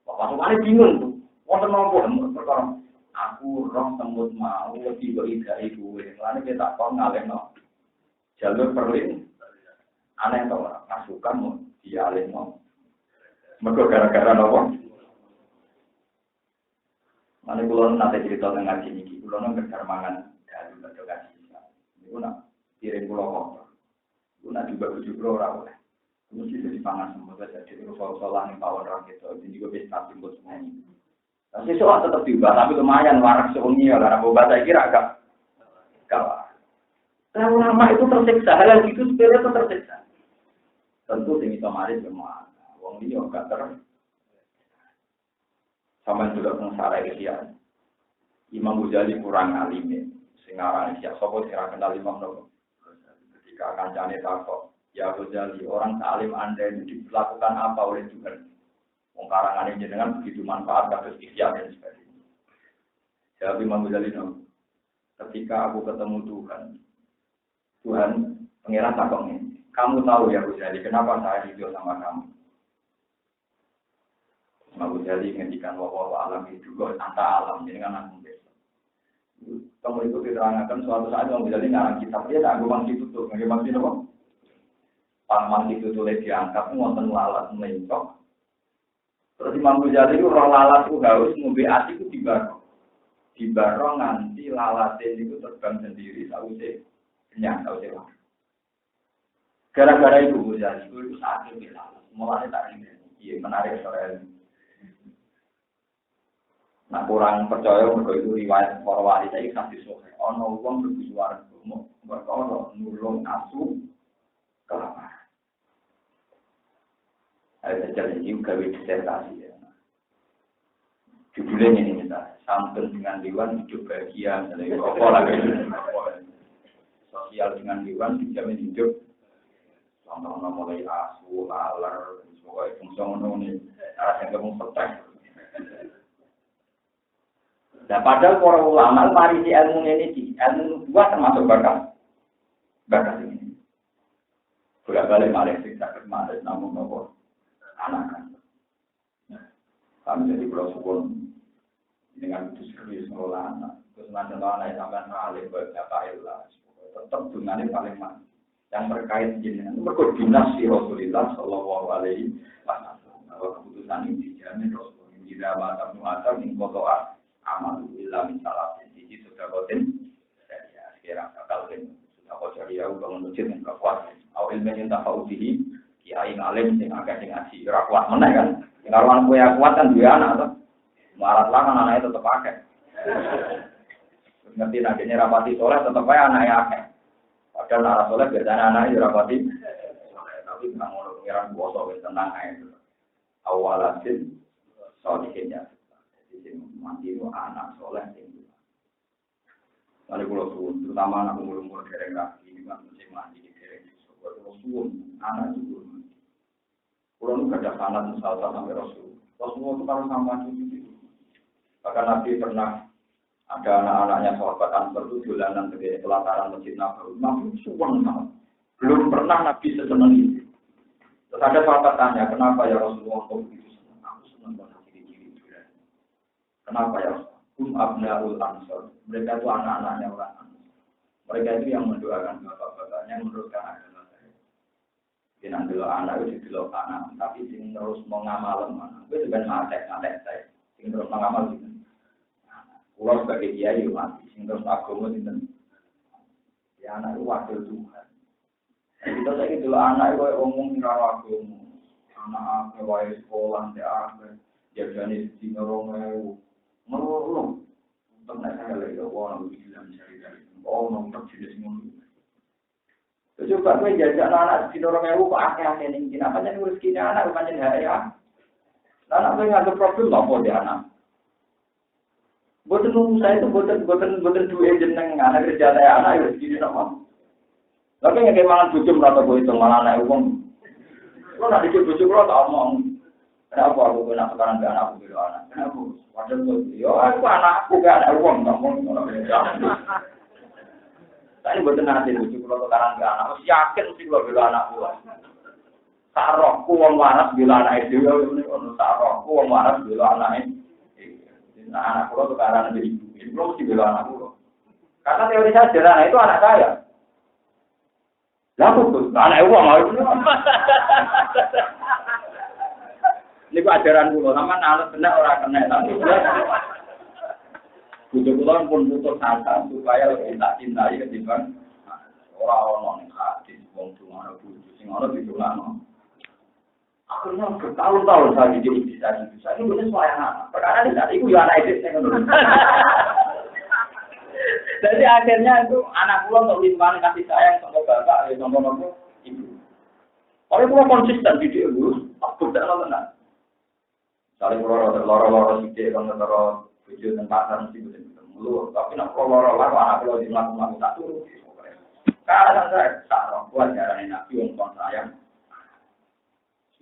Pasukannya bingung tuh. Wonten nopo perkara. Aku roh semut mau tiba idai gue. Lalu kita kok ngalihno jalur perlin. Aneh tau ora, pasukan mau dialihno. Mergo gara-gara nopo? Mana pulau nanti cerita tentang ngaji ini, pulau nanti kermangan dari baca ngaji. Itu nak kirim pulau kotor, itu nak juga 70 orang oleh. Mesti jadi pangan semua saja. Jadi soal nih kawan orang itu, jadi juga bisa timbul semua ini. Tapi soal tetap diubah, tapi lumayan warak seungi ya karena boba saya kira agak kalah. Kalau lama itu tersiksa, hal itu sebenarnya itu tersiksa. Tentu ini kemarin semua, wong ini juga sama juga pengasara Isya. Imam Ghazali kurang alim, sing aran Isya. Sopo sing kenal Imam Nawawi. Ketika kancane takok, Ya Ghazali, orang salim Anda itu dilakukan apa oleh Tuhan? Wong karangan jenengan begitu manfaat kados ikhya dan sebagainya. Jadi Imam Ghazali ketika aku ketemu Tuhan pengiran takongnya, kamu tahu ya Ghazali, kenapa saya hidup sama kamu? Imam Ghazali ngendikan bahwa alam itu kok anta alam jenengan aku besok. Kamu itu diterangkan suatu saat Imam Ghazali ngarang kitab dia tak ngomong itu tuh, ngomong itu apa? Paman itu tulis diangkat, ngonten lalat melencok. Terus Imam Ghazali itu roh lalat itu harus ngombe ati itu dibarong nganti lalatnya itu terbang sendiri, sausé kenyang, sausé waktu. Gara-gara itu Ghazali itu sakit lalat, mulanya tak ini, iya menarik soal ini. Nah kurang percaya mergo itu riwayat para wali saiki kasih sohe. Ana wong mlebu swarga, mergo nulung asu kelaparan. Ada jadi juga disertasi ya. Judulnya ini misalnya, santun dengan dewan hidup bahagia, misalnya apa lagi sosial dengan dewan dijamin hidup. Contohnya mulai asu, laler, semua itu semua ini arah yang kamu setek. Nah padahal para ulama mari di ilmu ini, ilmu dua termasuk bakat ini. Bolak-balik malah sakit malah namun nopo anak kan. Kami jadi bersyukur dengan itu serius mengelola anak. Terus nanti anak sampai mengalir berapa ilah, tetap dengan paling mana. Yang terkait jenengan berkoordinasi si Rasulullah Shallallahu Alaihi Wasallam. Bahwa keputusan ini dijamin Rasulullah tidak macam macam ingkotoa amal ilah misalnya sisi sudah kotin. Ya sekarang kalau sudah kotor dia udah menuju yang kuat. Awal ilmu tak tahu diri. Kiai ngalim sing agak sing ngaji ora kuat meneh kan. Sing karuan kowe kuat kan duwe anak to. Marat lah kan anake tetep akeh. Ngerti nek dene rapati soleh tetep ae anake akeh. Padahal nek soleh biasane anake yo rapati soleh, tapi nang ngono pengiran kuwasa wis tenang ae. Awalatin solihinnya. Jadi sing mati itu anak soleh sing. Lalu kalau suwun, terutama anak umur dereng kaki ini kan mesti mati di dereng. Kalau suwun, anak itu Kurang itu ada sanad misalnya sampai Rasulullah itu kalau sama cucu itu. Bahkan Nabi pernah ada anak-anaknya sahabat Ansor itu jalanan ke pelataran Masjid Nabawi. Nabi suwun banget. Belum pernah Nabi sesenang itu. Terus ada sahabat tanya, kenapa ya Rasulullah kok begitu senang? Aku senang banget ciri-ciri itu. Kenapa ya Rasulullah? Abnaul Ansor. Mereka itu anak-anaknya orang Ansor. Mereka itu yang mendoakan bapak-bapaknya, menurutkan agama. Jangan dulu anak itu dulu anak, tapi sing terus mengamal mana? Itu juga ngatek saya. Sing terus mengamal gitu. Pulau sebagai kiai mati, sing terus agama gitu. Ya anak itu wakil Tuhan. Kita lagi dulu anak itu ngomong kira agama. Anak apa wae sekolah dia apa? Dia jadi di ngorong ngorong. Untuk saya lagi orang bilang cari dari. Oh nomor jenis ngomong. Coba gue jajak anak di dorong ewu kok akeh-akeh ning kene apa jan rezekine anak pancen ya. Anak gue nggak problem apa dia anak. Boten saya itu boten duwe jeneng anak kerja saya anak rezekine apa. Tapi nek malah bojo merata bojo itu malah anak wong. Lo nak dicuk bojo lo tak omong. Kenapa aku nak sekarang gak anakku bela anak? Kenapa? Padahal yo aku anakku gak ada wong ngomong ngono. Saya buatan nanti lucu kalau sekarang ke anak, mesti yakin mesti kalau bela anak gua. Sarokku wong waras bela anak itu, sarokku wong waras bela anak itu. Nah anak gua sekarang jadi ibu, ini belum mesti bela anak gua. Karena teori saya sederhana itu anak saya. Lalu tuh anak uang mau itu. Ini gua ajaran gua, sama anak benar orang kena tapi. Bujuk-bujukan pun putus asa supaya lebih tak cintai ketimbang orang-orang yang hadis, wong cuma ada bujuk, sing ada di dunia. Akhirnya bertahun-tahun saya jadi istri saya ini benar soal anak. Perkara ini saat itu ya anak istri saya menurut. Jadi akhirnya itu anak pulang untuk limpahan kasih sayang sama bapak, sama ibu. Kalau pulang konsisten di dia dulu, aku tidak tenang. Saling loro-loro sidik, kalau loro tujuh dan pasar mesti betul-betul mulu. Tapi nak loro-loro anak pulau di melakukan tak turun. Karena saya sarong buat jarane Nabi wong kon sayang.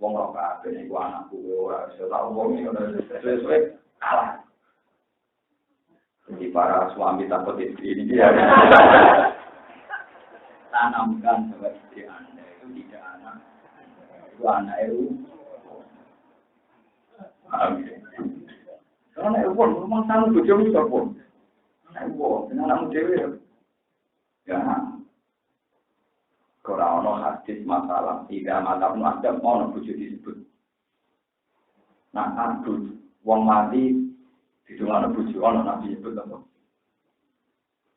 Wong ora kabeh iku anakku ora iso tak omongi ora sesuai kalah. Jadi para suami takut istri ini dia tanamkan bahwa istri Anda itu tidak anak. Itu anak itu. Karena itu pun memang sama bujung itu pun. Ayo, dengan anak dewi. Ya. Kalau ono hadis masalah tidak mata pun ada ono bujung disebut. Nah, abdul wong mati di dalam bujung ono nabi sebut apa?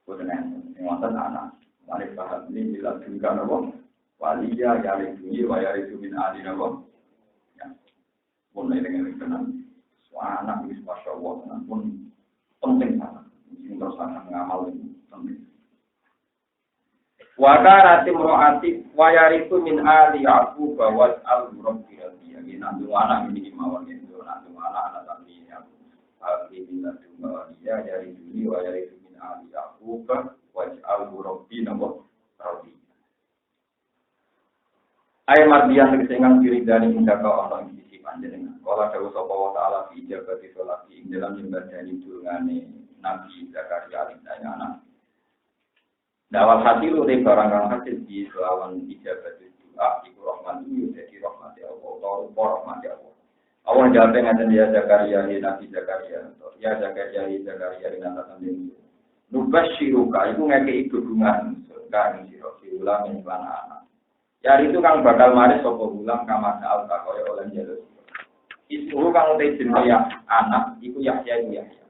Bukan yang wonten anak. Mari bahas ini bila juga nopo. Waliya yari dunia wayari min ali nopo. Ya. Pun dengan kenal. Anak itu masya Allah pun penting banget. Ini terus akan mengamal ini penting. Wakar atim roati wayariku min ali aku bawa al buruk dia. Ini nanti anak ini mawar itu nanti anak tapi aku ini nanti dia dari dulu wayariku min ali aku bawa al buruk dia nomor roti. Ayat mardian kesengan kiri dari hingga ke orang sisi panjenengan. Kalau ada usaha Allah Taala diijabah di sholat di dalam membacani turunane Nabi Zakaria alaihissalam anak. Dawal hati lu dari barang kang hasil di selawan ijabah di doa di rahmat itu jadi rahmat Allah atau rahmat Allah. Allah jawab dengan dia Zakaria Nabi Zakaria. Ya Zakaria Zakaria dengan tanding. Nubasyiruka itu ngekei dukungan kang sira sira lan anak. Yari itu kang bakal maris sapa ulang kamar al takoy oleh jalur. Isu kang te jeneng ya anak iku Yahya iku Yahya.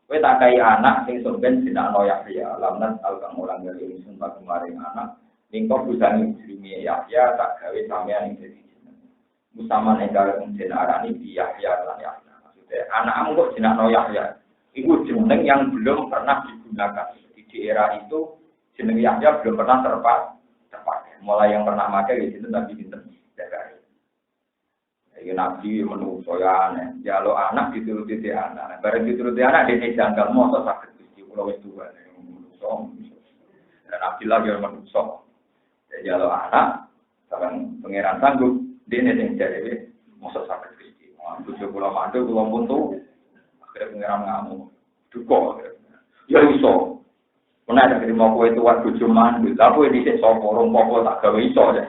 Kowe tak kai anak sing sorben jeneng Yahya, lamnat al kang ulang dari ingsun tak kemaring anak, ningko busani jenenge Yahya tak gawe sampeyan ing dadi jeneng. Musaman enggal jeneng arani di Yahya lan Yahya. Maksudnya anakmu kok jeneng Yahya. Iku jeneng yang belum pernah digunakan. Di era itu jeneng Yahya belum pernah terpakai. Mulai yang pernah pakai di situ Nabi Binten Zakaria. Jadi Nabi menungso ya aneh. Jalo anak dituruti anak. Barang dituruti anak dia janggal motor sakit di pulau itu kan. Menungso. Dan Abdillah dia menungso. Jadi jalo anak, sekarang pangeran sanggup dia yang jadi motor sakit di. Tujuh pulau Mandu, pulau Buntu. Akhirnya pangeran ngamuk. Duko. Ya iso. Mana ada terima kue itu waktu cuma ambil, tapi di sini soporong pokok tak gawe iso ya.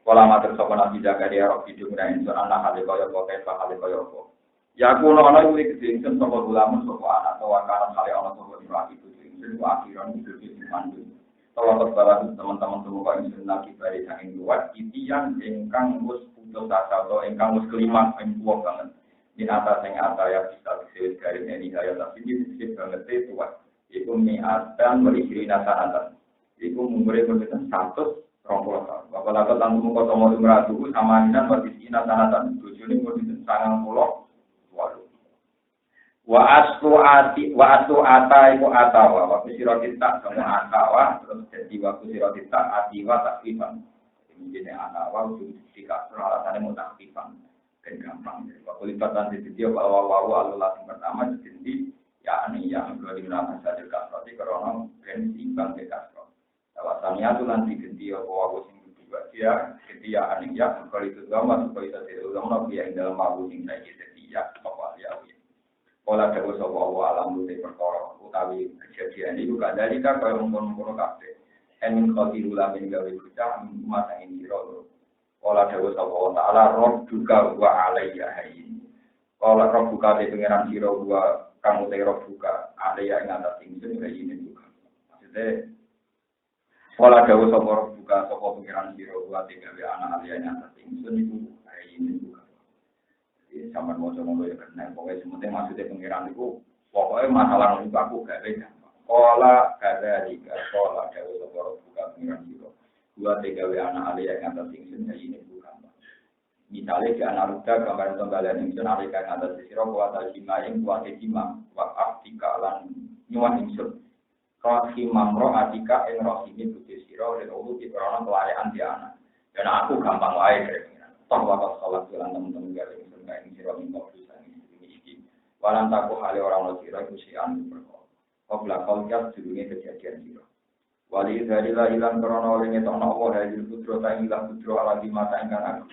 Kalau mater sopo Nabi Zakaria roh hidup dan insur anak hal kaya kok kefa hal kaya kok. Ya aku nono itu kedingin sopo ulama sopo anak atau akaran hal yang sopo diraki itu insur akhiran hidup di mandu. Kalau terbalas teman-teman semua insur lagi dari yang luar itian engkang mus putus asa atau engkang mus kelima empuang banget. Di atas yang ada ya bisa disebut dari ini saya tapi ini disebut banget itu iku mi'atan berisi nasanatan. Iku umure pendidikan 120 tahun. Bapak lakukan tanggung kota mau meratu sama inan berisi nasanatan. Tujuannya pendidikan 90 waduh. Wa aslu ata iku atawa. Waktu sirotita semua atawa. Terus jadi waktu sirotita atiwa takrifan. Ini jenis atawa. Jika alasannya mau takrifan. Dan gampang. Waktu lipatan di video bahwa alulah yang pertama jadi ya ini yang kedua digunakan saja kasroti karena ben imbang ke kasrot. Kawasannya itu nanti ganti aku sing kedua dia ketia aneh ya kalau itu gambar supaya kita tidak ulama dia yang dalam mabu sing saya setia apa ya. Kalau ada usaha alam itu perkara utawi kejadian itu kan dari kan kalau mengkono kafe. Emin khatiru lamin gawe bocah masa ini roh. Kalau ada usaha taala roh juga wa alayya hayyin. Kalau roh buka di pengiran siro gua kamu terok buka ada yang atas tinggi kayak ini juga. Maksudnya kalau ada sopor buka sopor pengiran biro dua tiga anak ada yang atas tinggi itu kayak ini juga. Jadi sama mau ya kena pokoknya semuanya maksudnya pengiran itu pokoknya masalah untuk aku gak beda. Kalau ada tiga kalau ada sopor buka pengiran biro dua tiga anak ada yang atas tinggi kayak ini juga. Misalnya di anak ruda gambaran tembalian ingsun alika yang atas sisiro kuasa jima yang kuasa jima wakaf dikalan nyuan ingsun rohimam roh adika yang rohimi putih siro dan ulu di peronon pelayaan di anak dan aku gampang wae dari pengiran toh wakaf sholat jalan teman-teman gak ingsun gak ingin siro minta berusaha ini iki walan taku hali orang lo siro kusian berkol kau belakang jas judulnya kejadian siro Wali dari ilan krono oleh ngetokno Allah hajil putro ta ilang putro ala di mata ingkang aku.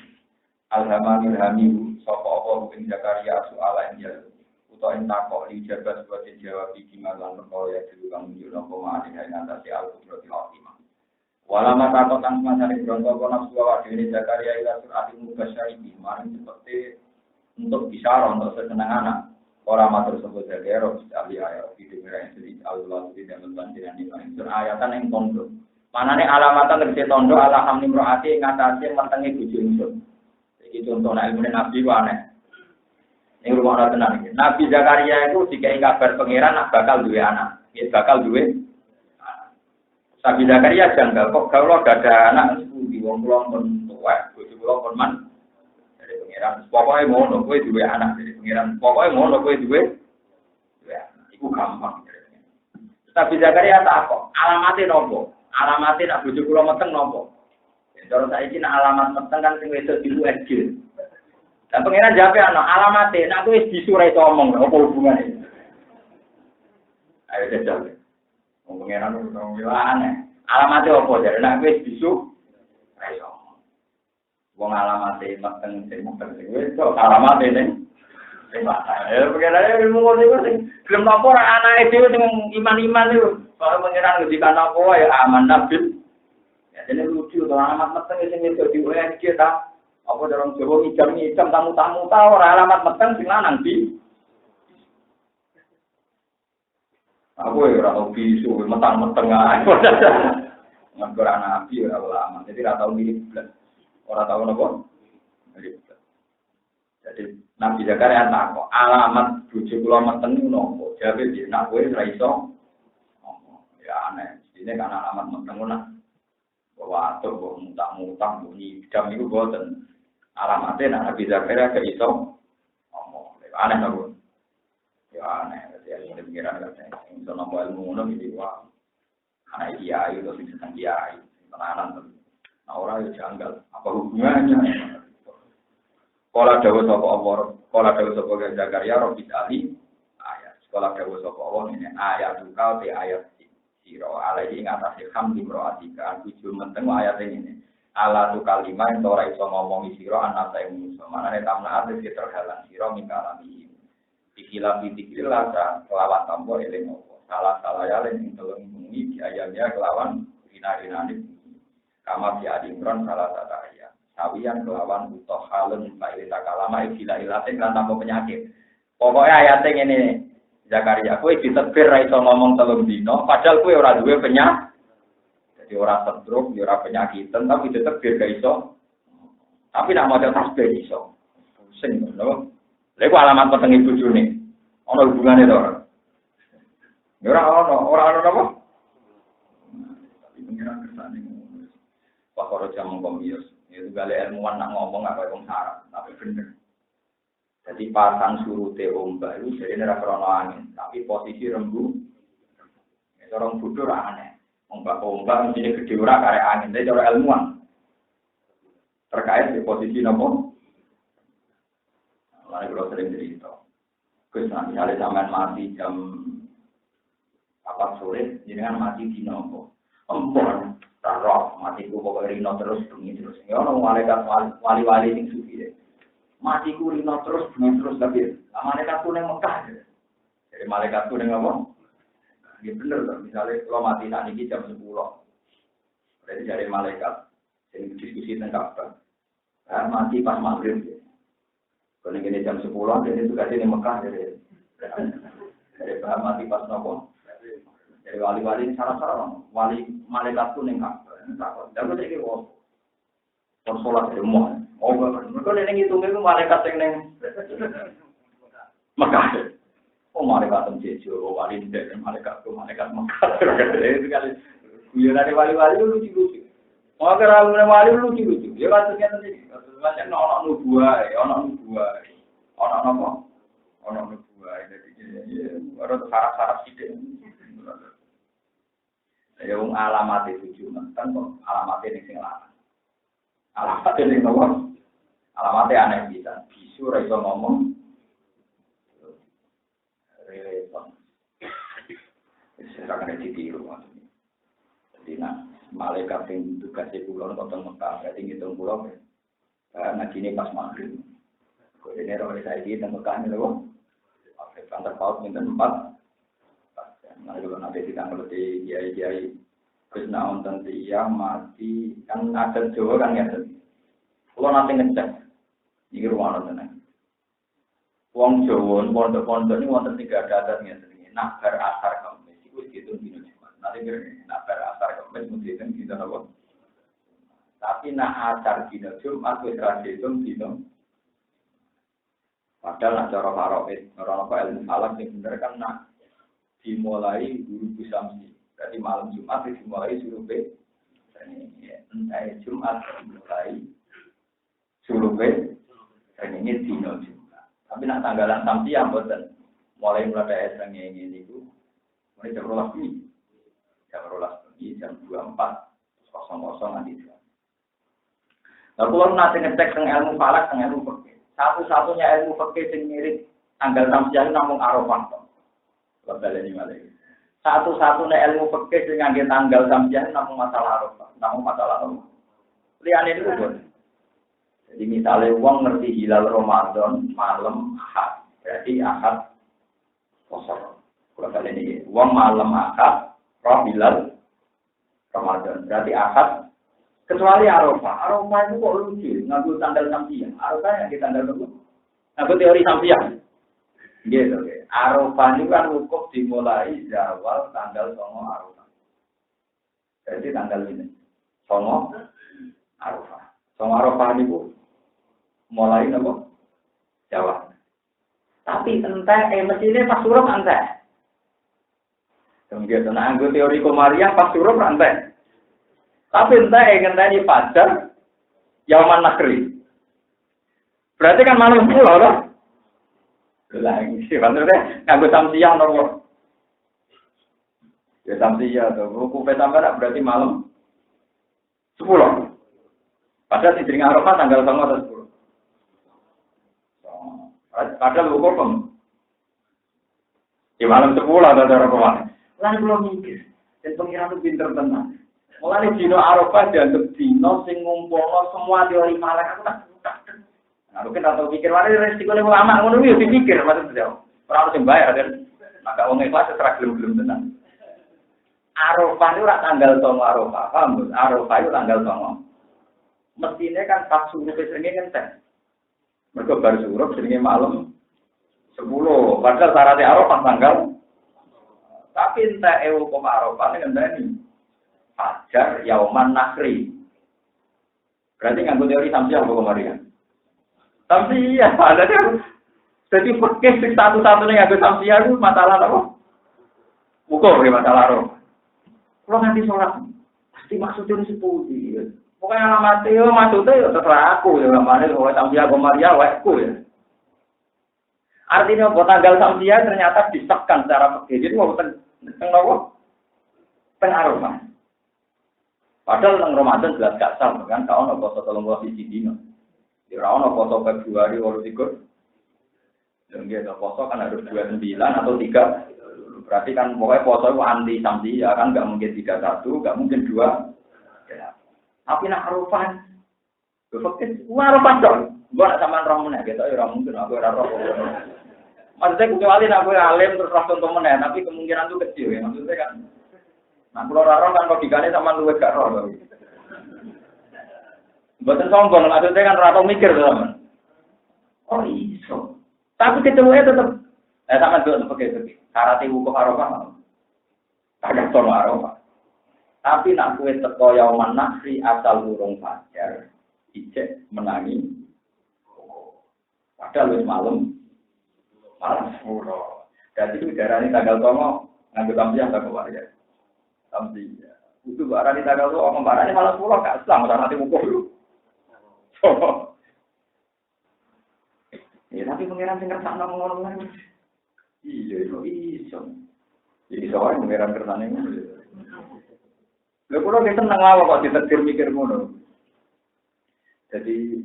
Alhamdulillah hamiu sapa Allah ing Zakaria soalan ya utawa entakok li jabat buat jawab iki malan perkara ya dulu kang njuno pemane ing atase al-putro tilawima. Walama takok kang masane bronto kono suwa dene Zakaria ila surati mubasyari maring seperti untuk bicara untuk sesenang anak. Orang matur sebut Zakaria ahli ayat itu mereka jadi Allah tidak membantiran di paling ayatan yang tondo. Manane alamatan terjadi tondo alhamdulillah ngatasi mentengi bojo ingsun. Iki contoh ilmu Nabi wae. Ini rumah tenan iki. Nabi Zakaria itu dikai kabar pangeran bakal duwe anak. Ya bakal duwe anak. Nabi Zakaria janggal kok kalau gak ada anak sepundi wong kula pun tuwa, bojo kula pun man. Dari pangeran pokoke ngono kowe duwe anak dari pangeran. Pokoke ngono kowe duwe anak. Iku gampang. Nabi Zakaria tak kok alamate nopo? Alamate nak bojo kula meteng nopo? Cara saiki nak alamat meteng kan sing wedok di USG. Dan pengiran jawab ana alamate nak kowe disurai to omong apa hubungane. Ayo jajal. Wong pengiran wong aneh. Alamate apa jare nak kowe disu ayo. Wong alamate meteng sing wedok alamate ning sing mata. Ya pengiran ilmu ngono sing gelem napa ora anake dhewe sing iman-iman iku. Kalau pengiran ngendikan apa ya aman nabil. Jadi lucu kalau alamat meteng sing itu di UNG ta. Apa dorong Jawa ngidam tamu-tamu ta ora alamat meteng sing lanang di. Aku ora tau bisu metang-meteng ae. Nganggo nabi ora ulama. Jadi ora tau mirip blas. Ora tau napa? Mirip. Jadi Nabi Zakaria takok alamat bojo kula meteng nopo? Jawabe piye? Nek kowe ora iso. Ya aneh. Ini kan alamat meteng ngono. Bahwa atau bahwa mutang-mutang bunyi jam itu boten alamatnya nak Nabi Zakaria ke iso ngomong aneh aku ya aneh ya ini pikiran katanya itu nama ilmu ngono gitu wah anak kiai itu sing seneng kiai tenanan nah orang itu janggal apa hubungannya sekolah dawuh sapa Zakaria Rabbi Ali ayat sekolah dawuh sapa Allah ini ayat kau te ayat siro alaihi ngatasi hamdi mro'atika tujuh menteng ayat ini ala tu kalimah yang ora iso ngomongi siro anak saya musuh mana nek tamna ate terhalang siro mikalami dikilah kelawan tambo eling salah ya len telung bengi di ayatnya kelawan hina-hinane kamar di Imran salah satu ayat sawian kelawan utoh halun baile takalama ikilah ilatin kan tambo penyakit pokoknya ayat ini Zakaria, kowe ditebir ra iso ngomong telung dino, padahal kowe ora duwe penyakit. Jadi ora stroke, ora penyakitan, tapi ditebir gak iso. Tapi nak maca tasbih iso. Pusing lho. Lha ku alamat petenge bojone. Ana hubungane to ora? Ya ora ono apa? Tapi pengiran kersane ngono. Pakoro jamu komius. Itu gale ilmuwan nak ngomong apa wong sarap, tapi bener. Jadi pasang surute ombak itu jadi nera krono angin, tapi posisi rembu, itu orang bodoh aneh. Ombak mesti gede ora karek angin, tapi cara ilmuwan terkait di posisi nopo. Lalu kalau sering cerita, misalnya sampai mati jam 4 sore, jadi kan mati di nopo, empon, taruh mati ku pokoknya rino terus bunyi terus. Ya orang malaikat wali-wali yang sufi deh. Mati kurino terus tapi malaikat ku nang Mekah. Jadi malaikat ku nang apa? Ya bener kan, misalnya kalau mati nak niki jam 10. Berarti dari malaikat sing diskusi tentang Ka'bah. Mati pas maghrib. Kalau ini jam 10 jadi tugas di Mekah dari mati pas nopo. Dari wali-wali sarang-sarang wali malaikat ku nang Ka'bah. Jangan iki kok. Sholat di rumah. Oh, mereka ini ngitungnya itu malaikat yang neng Mekah. Oh, malaikat yang jejo, wali tidak, malaikat Mekah. Itu kali, guyonan wali-wali itu lucu-lucu. Mau ke wali lucu-lucu. Dia kasusnya nanti, kasusnya ono nubuah. Jadi, baru sarap-sarap sidik. Ya, alamat itu cuma, kan alamatnya ini sing larang. Alamatnya ini ngomong. Alamatnya aneh bisa. Bisu iso ngomong. Relevan. Saya akan ditiru maksudnya. Jadi Jadi malaikat yang tugasnya pulau nonton Mekah, berarti ngitung pulau. Nah gini pas maghrib. Kalau ini roh saya di Mekah ini loh. Kantor paut minta 4. Nah kalau nanti kita ngerti kiai-kiai Krishna wonten tiyang mati kan ada Jawa kan ya. Kalau nanti ngecek iki ruang tenan. Wong Jawa pondok-pondok ini wonten 3 adatnya jenenge nak bar asar Kamis iku diitung dina Jumat. Nanti nak bar asar Kamis mesti diitung dina apa? Tapi nak asar dina Jumat wis ra diitung dina. Padahal nak cara faraid, ora ilmu falak sing bener kan nak dimulai guru Samsi. Berarti malam Jumat dimulai surupe. Entah Jumat dimulai surupe. Ini dina Jumat. Tapi nak tanggalan Samsi yang boten mulai mulai esenge ini niku mulai jam 12 pagi. Jam 12 pagi jam 24.00 nanti jam. Lah kula nate ngecek teng ilmu falak teng ilmu fikih. Satu-satunya ilmu fikih sing mirip tanggal Samsi namung Arafah. Kula baleni malih. Satu-satunya ilmu fikih sing ngangge tanggal Samsi namung masalah Arafah, namung masalah Arafah. Liyane niku boten. Jadi misalnya uang ngerti hilal Ramadan malam Ahad, berarti Ahad kosong. Kalau kali ini uang malam Ahad, roh hilal Ramadan, berarti Ahad. Kecuali Arafah, Arafah itu kok lucu, ngaku tanggal Samsiah. Arafah yang kita tanggal dulu, ngaku teori Samsiah. Gitu, Arafah itu kan wukuf dimulai zawal tanggal 9 Arafah. Jadi tanggal ini, 9 Arafah. 9 Arafah itu mulai nopo Jawa. Tapi entah mestinya pas surup entah. Kemudian anggo teori komariah pas surup entah. Tapi entah ngenteni fajar yauman nakri. Berarti kan malam 10 loh. Lah iki sebenarnya nganggo samsiah nopo. Ya samsiah to, buku petambara berarti malam 10. Padahal di Arafah tanggal 9 atau 10. Padahal hukum di malam 10 ada cara kemana? Lalu belum mikir, dan pengiran itu pinter tenang. Mulai dino Arafah dianggap dino sing ngumpulno semua teori falak aku tak. Aku kan tahu pikir mari resikonya ulama ngono yo dipikir maksudnya. Ora harus bayar kan. Agak wong ikhlas serak belum tenang. Arafah itu ora tanggal 9 Arafah, paham? Arafah itu tanggal 9. Mestinya kan pas suruh keseringe ngenten. Mereka baru suruh jenenge malam 10. Padahal syaratnya Arafah tanggal. Tapi entah hukum Arafah ini ngenteni fajar yauman nakri. Berarti nganggo teori samsiah apa kemarin? Samsiah. Jadi fikih satu-satunya nganggo samsiah itu masalah apa? Hukum ya masalah Arafah. Kalau nanti sholat pasti maksudnya sepundi. Pokoknya alamat itu maksudnya ya terserah aku ya namanya kalau samsiah komaria wakku ya. Artinya buat tanggal samsiah ternyata disahkan secara fikih. Jadi mau tengok Arafah. Padahal teng Ramadan jelas gak sah kan kalau ono poso 31 dino. Ya ora ono poso Februari 23. Dan dia poso kan harus 29 atau 3. Berarti kan pokoknya poso itu anti samsiah kan enggak mungkin 31, enggak mungkin 2. Ya. Tapi nak Arafah, Arafah dong. Gua nak sama orang mana, gitu ya orang mungkin aku orang roh. Maksudnya kecuali aku alim terus langsung temen tapi kemungkinan itu kecil ya. Maksudnya kan, nah kalau orang kan logikanya sama lu gak roh. Bukan sombong, maksudnya kan rata mikir teman. Oh iso. Tapi ketemunya tetap, sama dulu pakai karate wukuf Arafah. Ada tono Arafah. Tapi nak kue teko yauman nakri asal urung fajar, ijek menangi. Padahal wis malam 10. Jadi itu darah ini tanggal 9 nganggo samsiah tak keluarga. Samsiah. Itu barang ini tanggal 9 barang ini malam 10 gak Islam nanti wukuf dulu. Ya tapi pengiran sing kersane ngono lho. Iya iso. Jadi soalnya pengiran kersane ngono. Lha kula kita seneng wae kok ditetir mikir ngono. Jadi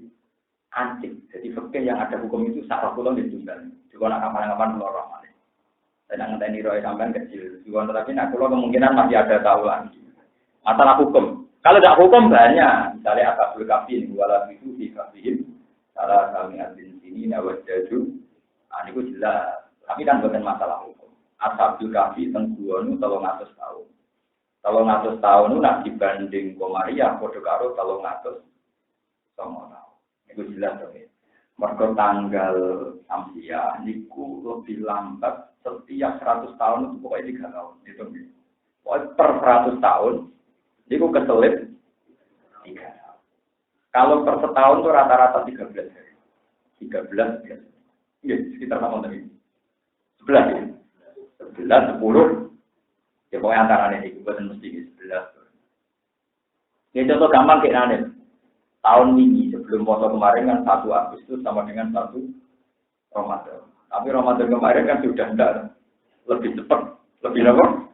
anjing, jadi fikih yang ada hukum itu sarah kula ditunggal. Juga nak kapan-kapan kula ora malih. Saya ngenteni roe sampean kecil. Juga tapi nak kula kemungkinan masih ada tahu lagi. Masalah hukum. Kalau tidak hukum banyak. Misalnya akabul kafin, wala itu di kafin. Salah kami adin sini nawat jaju. Ini itu jelas. Tapi kan bukan masalah hukum. Akabul kafin tengguanu 300 tahun. 300 tahun itu nak dibanding Komariah, podo karo 300 tahun. Itu jelas. Mergo tanggal Samsiah niku lebih lambat setiap 100 tahun itu pokoknya 3 tahun. Itu pokoknya per 100 tahun niku keselip 3 tahun. Kalau per setahun itu rata-rata 13 hari. 13 ya. Iya, sekitar sama tadi. 11 ya. 11, 10. Ya pokoknya antara ini bukan mesti 11. Ini contoh gampang kayak nanti. Tahun ini sebelum puasa kemarin kan 1 Agustus sama dengan 1 Ramadan. Tapi Ramadan kemarin kan sudah enggak lebih cepat, lebih lama.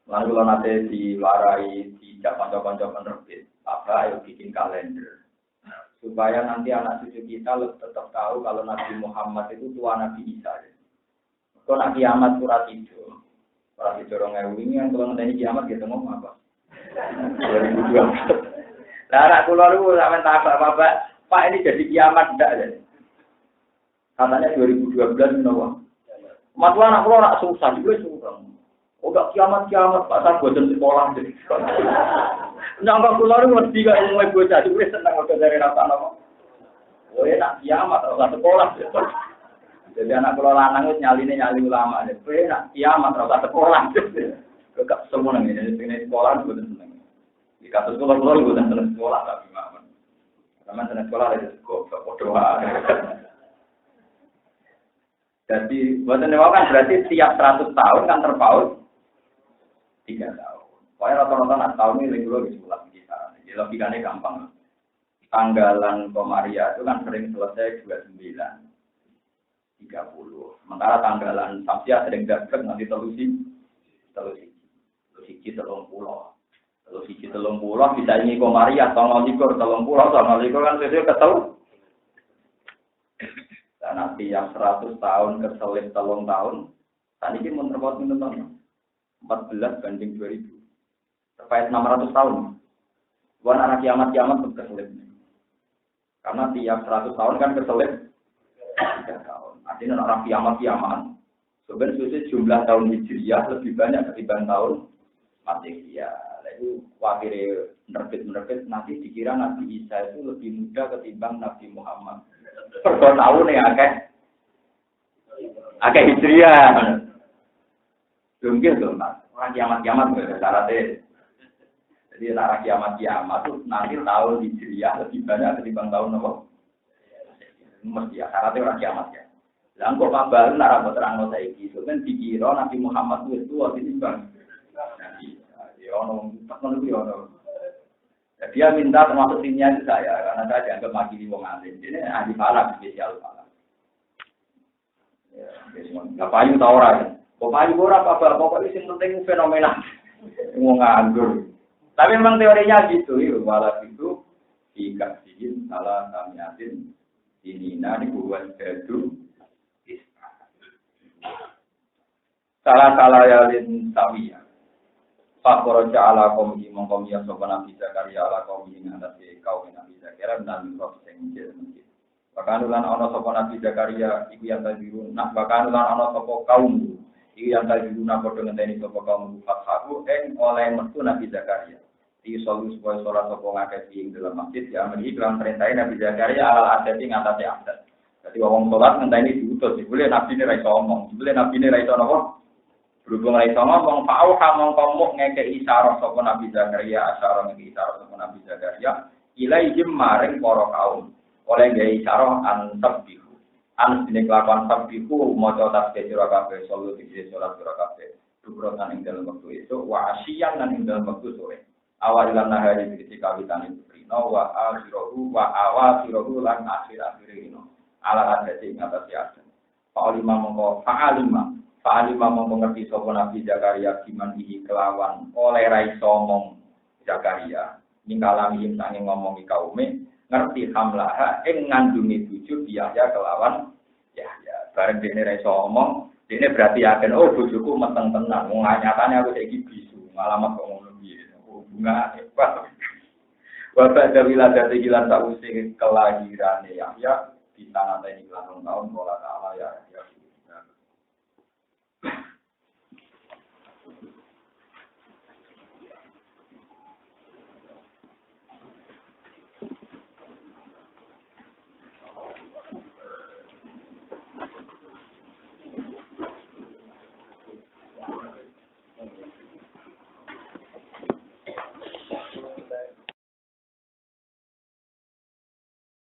Lalu kalau nanti diwarai di kantor-kantor penerbit, ayo bikin kalender supaya nanti anak cucu kita tetap tahu kalau Nabi Muhammad itu tua Nabi Isa. Kalau Nabi kiamat surat itu orang ini yang kalau nanti kiamat kita ngomong apa? 2012. Lah anak kula niku sampean tak Bapak, Pak ini jadi kiamat ndak ya? Katanya 2012 menawa. Masalah anak kula rak susah juga susah. Oh gak kiamat Pak tak boten sekolah jadi. Nyangka kula niku mesti gak mulai bocah wis seneng udah dari rasa apa. Oh enak kiamat ora sekolah. Jadi anak kula lanang wis nyali ulama. Kowe nak kiamat ora sekolah. Gak semua nang ini sekolah boten seneng. Di kasus sekolah bukan senang sekolah tapi gimana? Karena senang sekolah ada sekolah doa. Jadi buatan dewa kan berarti tiap 100 tahun kan terpaut 3 tahun. Pokoknya rata-rata tahun ini dulu di sekolah kita. Jadi logikanya gampang. Tanggalan Komariah itu kan sering selesai 29, 30. Sementara tanggalan Samsiah sering dapat nanti telusi 30. Kalau siji 30 bisa ini Komariah, 30 kan sesuai ketelu. Dan nanti yang 100 tahun keselip 3 tahun, tadi ini menerpaut tahun 14 banding 2000. Terkait 600 tahun. Bukan anak kiamat keselip. Karena tiap 100 tahun kan keselip 3 tahun. Artinya orang kiamat. Sebenarnya jumlah tahun Hijriah lebih banyak ketimbang tahun Masehiah. Itu wakil menerbit nanti dikira Nabi Isa itu lebih muda ketimbang Nabi Muhammad. Per tahun ya akeh Hijriah. Mungkin tuh orang kiamat syaratnya. Jadi orang kiamat itu nanti tahun Hijriah lebih banyak ketimbang tahun apa? Mesti ya syaratnya orang kiamat ya. Lah kok kabar nek ora terang saiki, kan dikira Nabi Muhammad itu waktu ini bang. Dia minta termasuk timnya itu saya, karena saya dianggap makili wong alim. Jadi ahli falak, spesial falak. Nggak payu tau orang. Kok payu ora apa-apa, pokoknya yang penting fenomena. Mau nganggur. Tapi memang teorinya gitu, walau itu dikasihin salah samiatin dinina dibuat jadu. Salah yalin sawiyah. Fakor ala kaum yang sopan Nabi Zakaria ala kaum yang atas kaum Nabi Zakaria dan proses yang mungkin. Bahkan ulan ono sopan Nabi Zakaria iku yang tadiru. Nah bahkan ulan ono sopan kaum iku yang tadiru nak bodoh ngenteni sopan kaum fathaku oleh metu Nabi Zakaria. Di solu supaya sholat sopan ngakai ing dalam masjid ya amri iklan perintahin Nabi Zakaria ala adati ngatasi adat. Jadi wong sholat ngenteni diutus. Boleh Nabi ini raiso omong. Boleh Nabi ini raiso nopo. Berhubung lagi sama ngomong Pak Auha mengkomuk ngekei isyarat sapa Nabi Zakaria asyara ngekei isyarat sapa Nabi Zakaria ilaihim maring para kaum oleh ngekei isyarat ansabbihu dene kelakuan sabbihu maca tasbih sira kabeh salat iki salat sira kabeh dukrotan ing dalem wektu esuk wa asyian lan ing dalem wektu sore awal lan nahari iki kawitan rino wa awasiruhu lan akhir-akhir rino ala adati ing atas ya Fa'alima mongko Fa'alima mengerti sapa Nabi Zakaria giman iki kelawan oleh raiso ngomong Zakaria ninggalami sange ngomongi kaume ngerti hamlaha ing ngandungi bojo Yahya kelawan Yahya bareng dene raiso ngomong dene berarti yakin bojoku meteng tenan wong nyatane aku saiki bisu ngalamat kok ngono bunga apa. Bapak dari wiladati hilang tak usih kelahiran ya di tanah ini hilang tahun bola ta'ala ya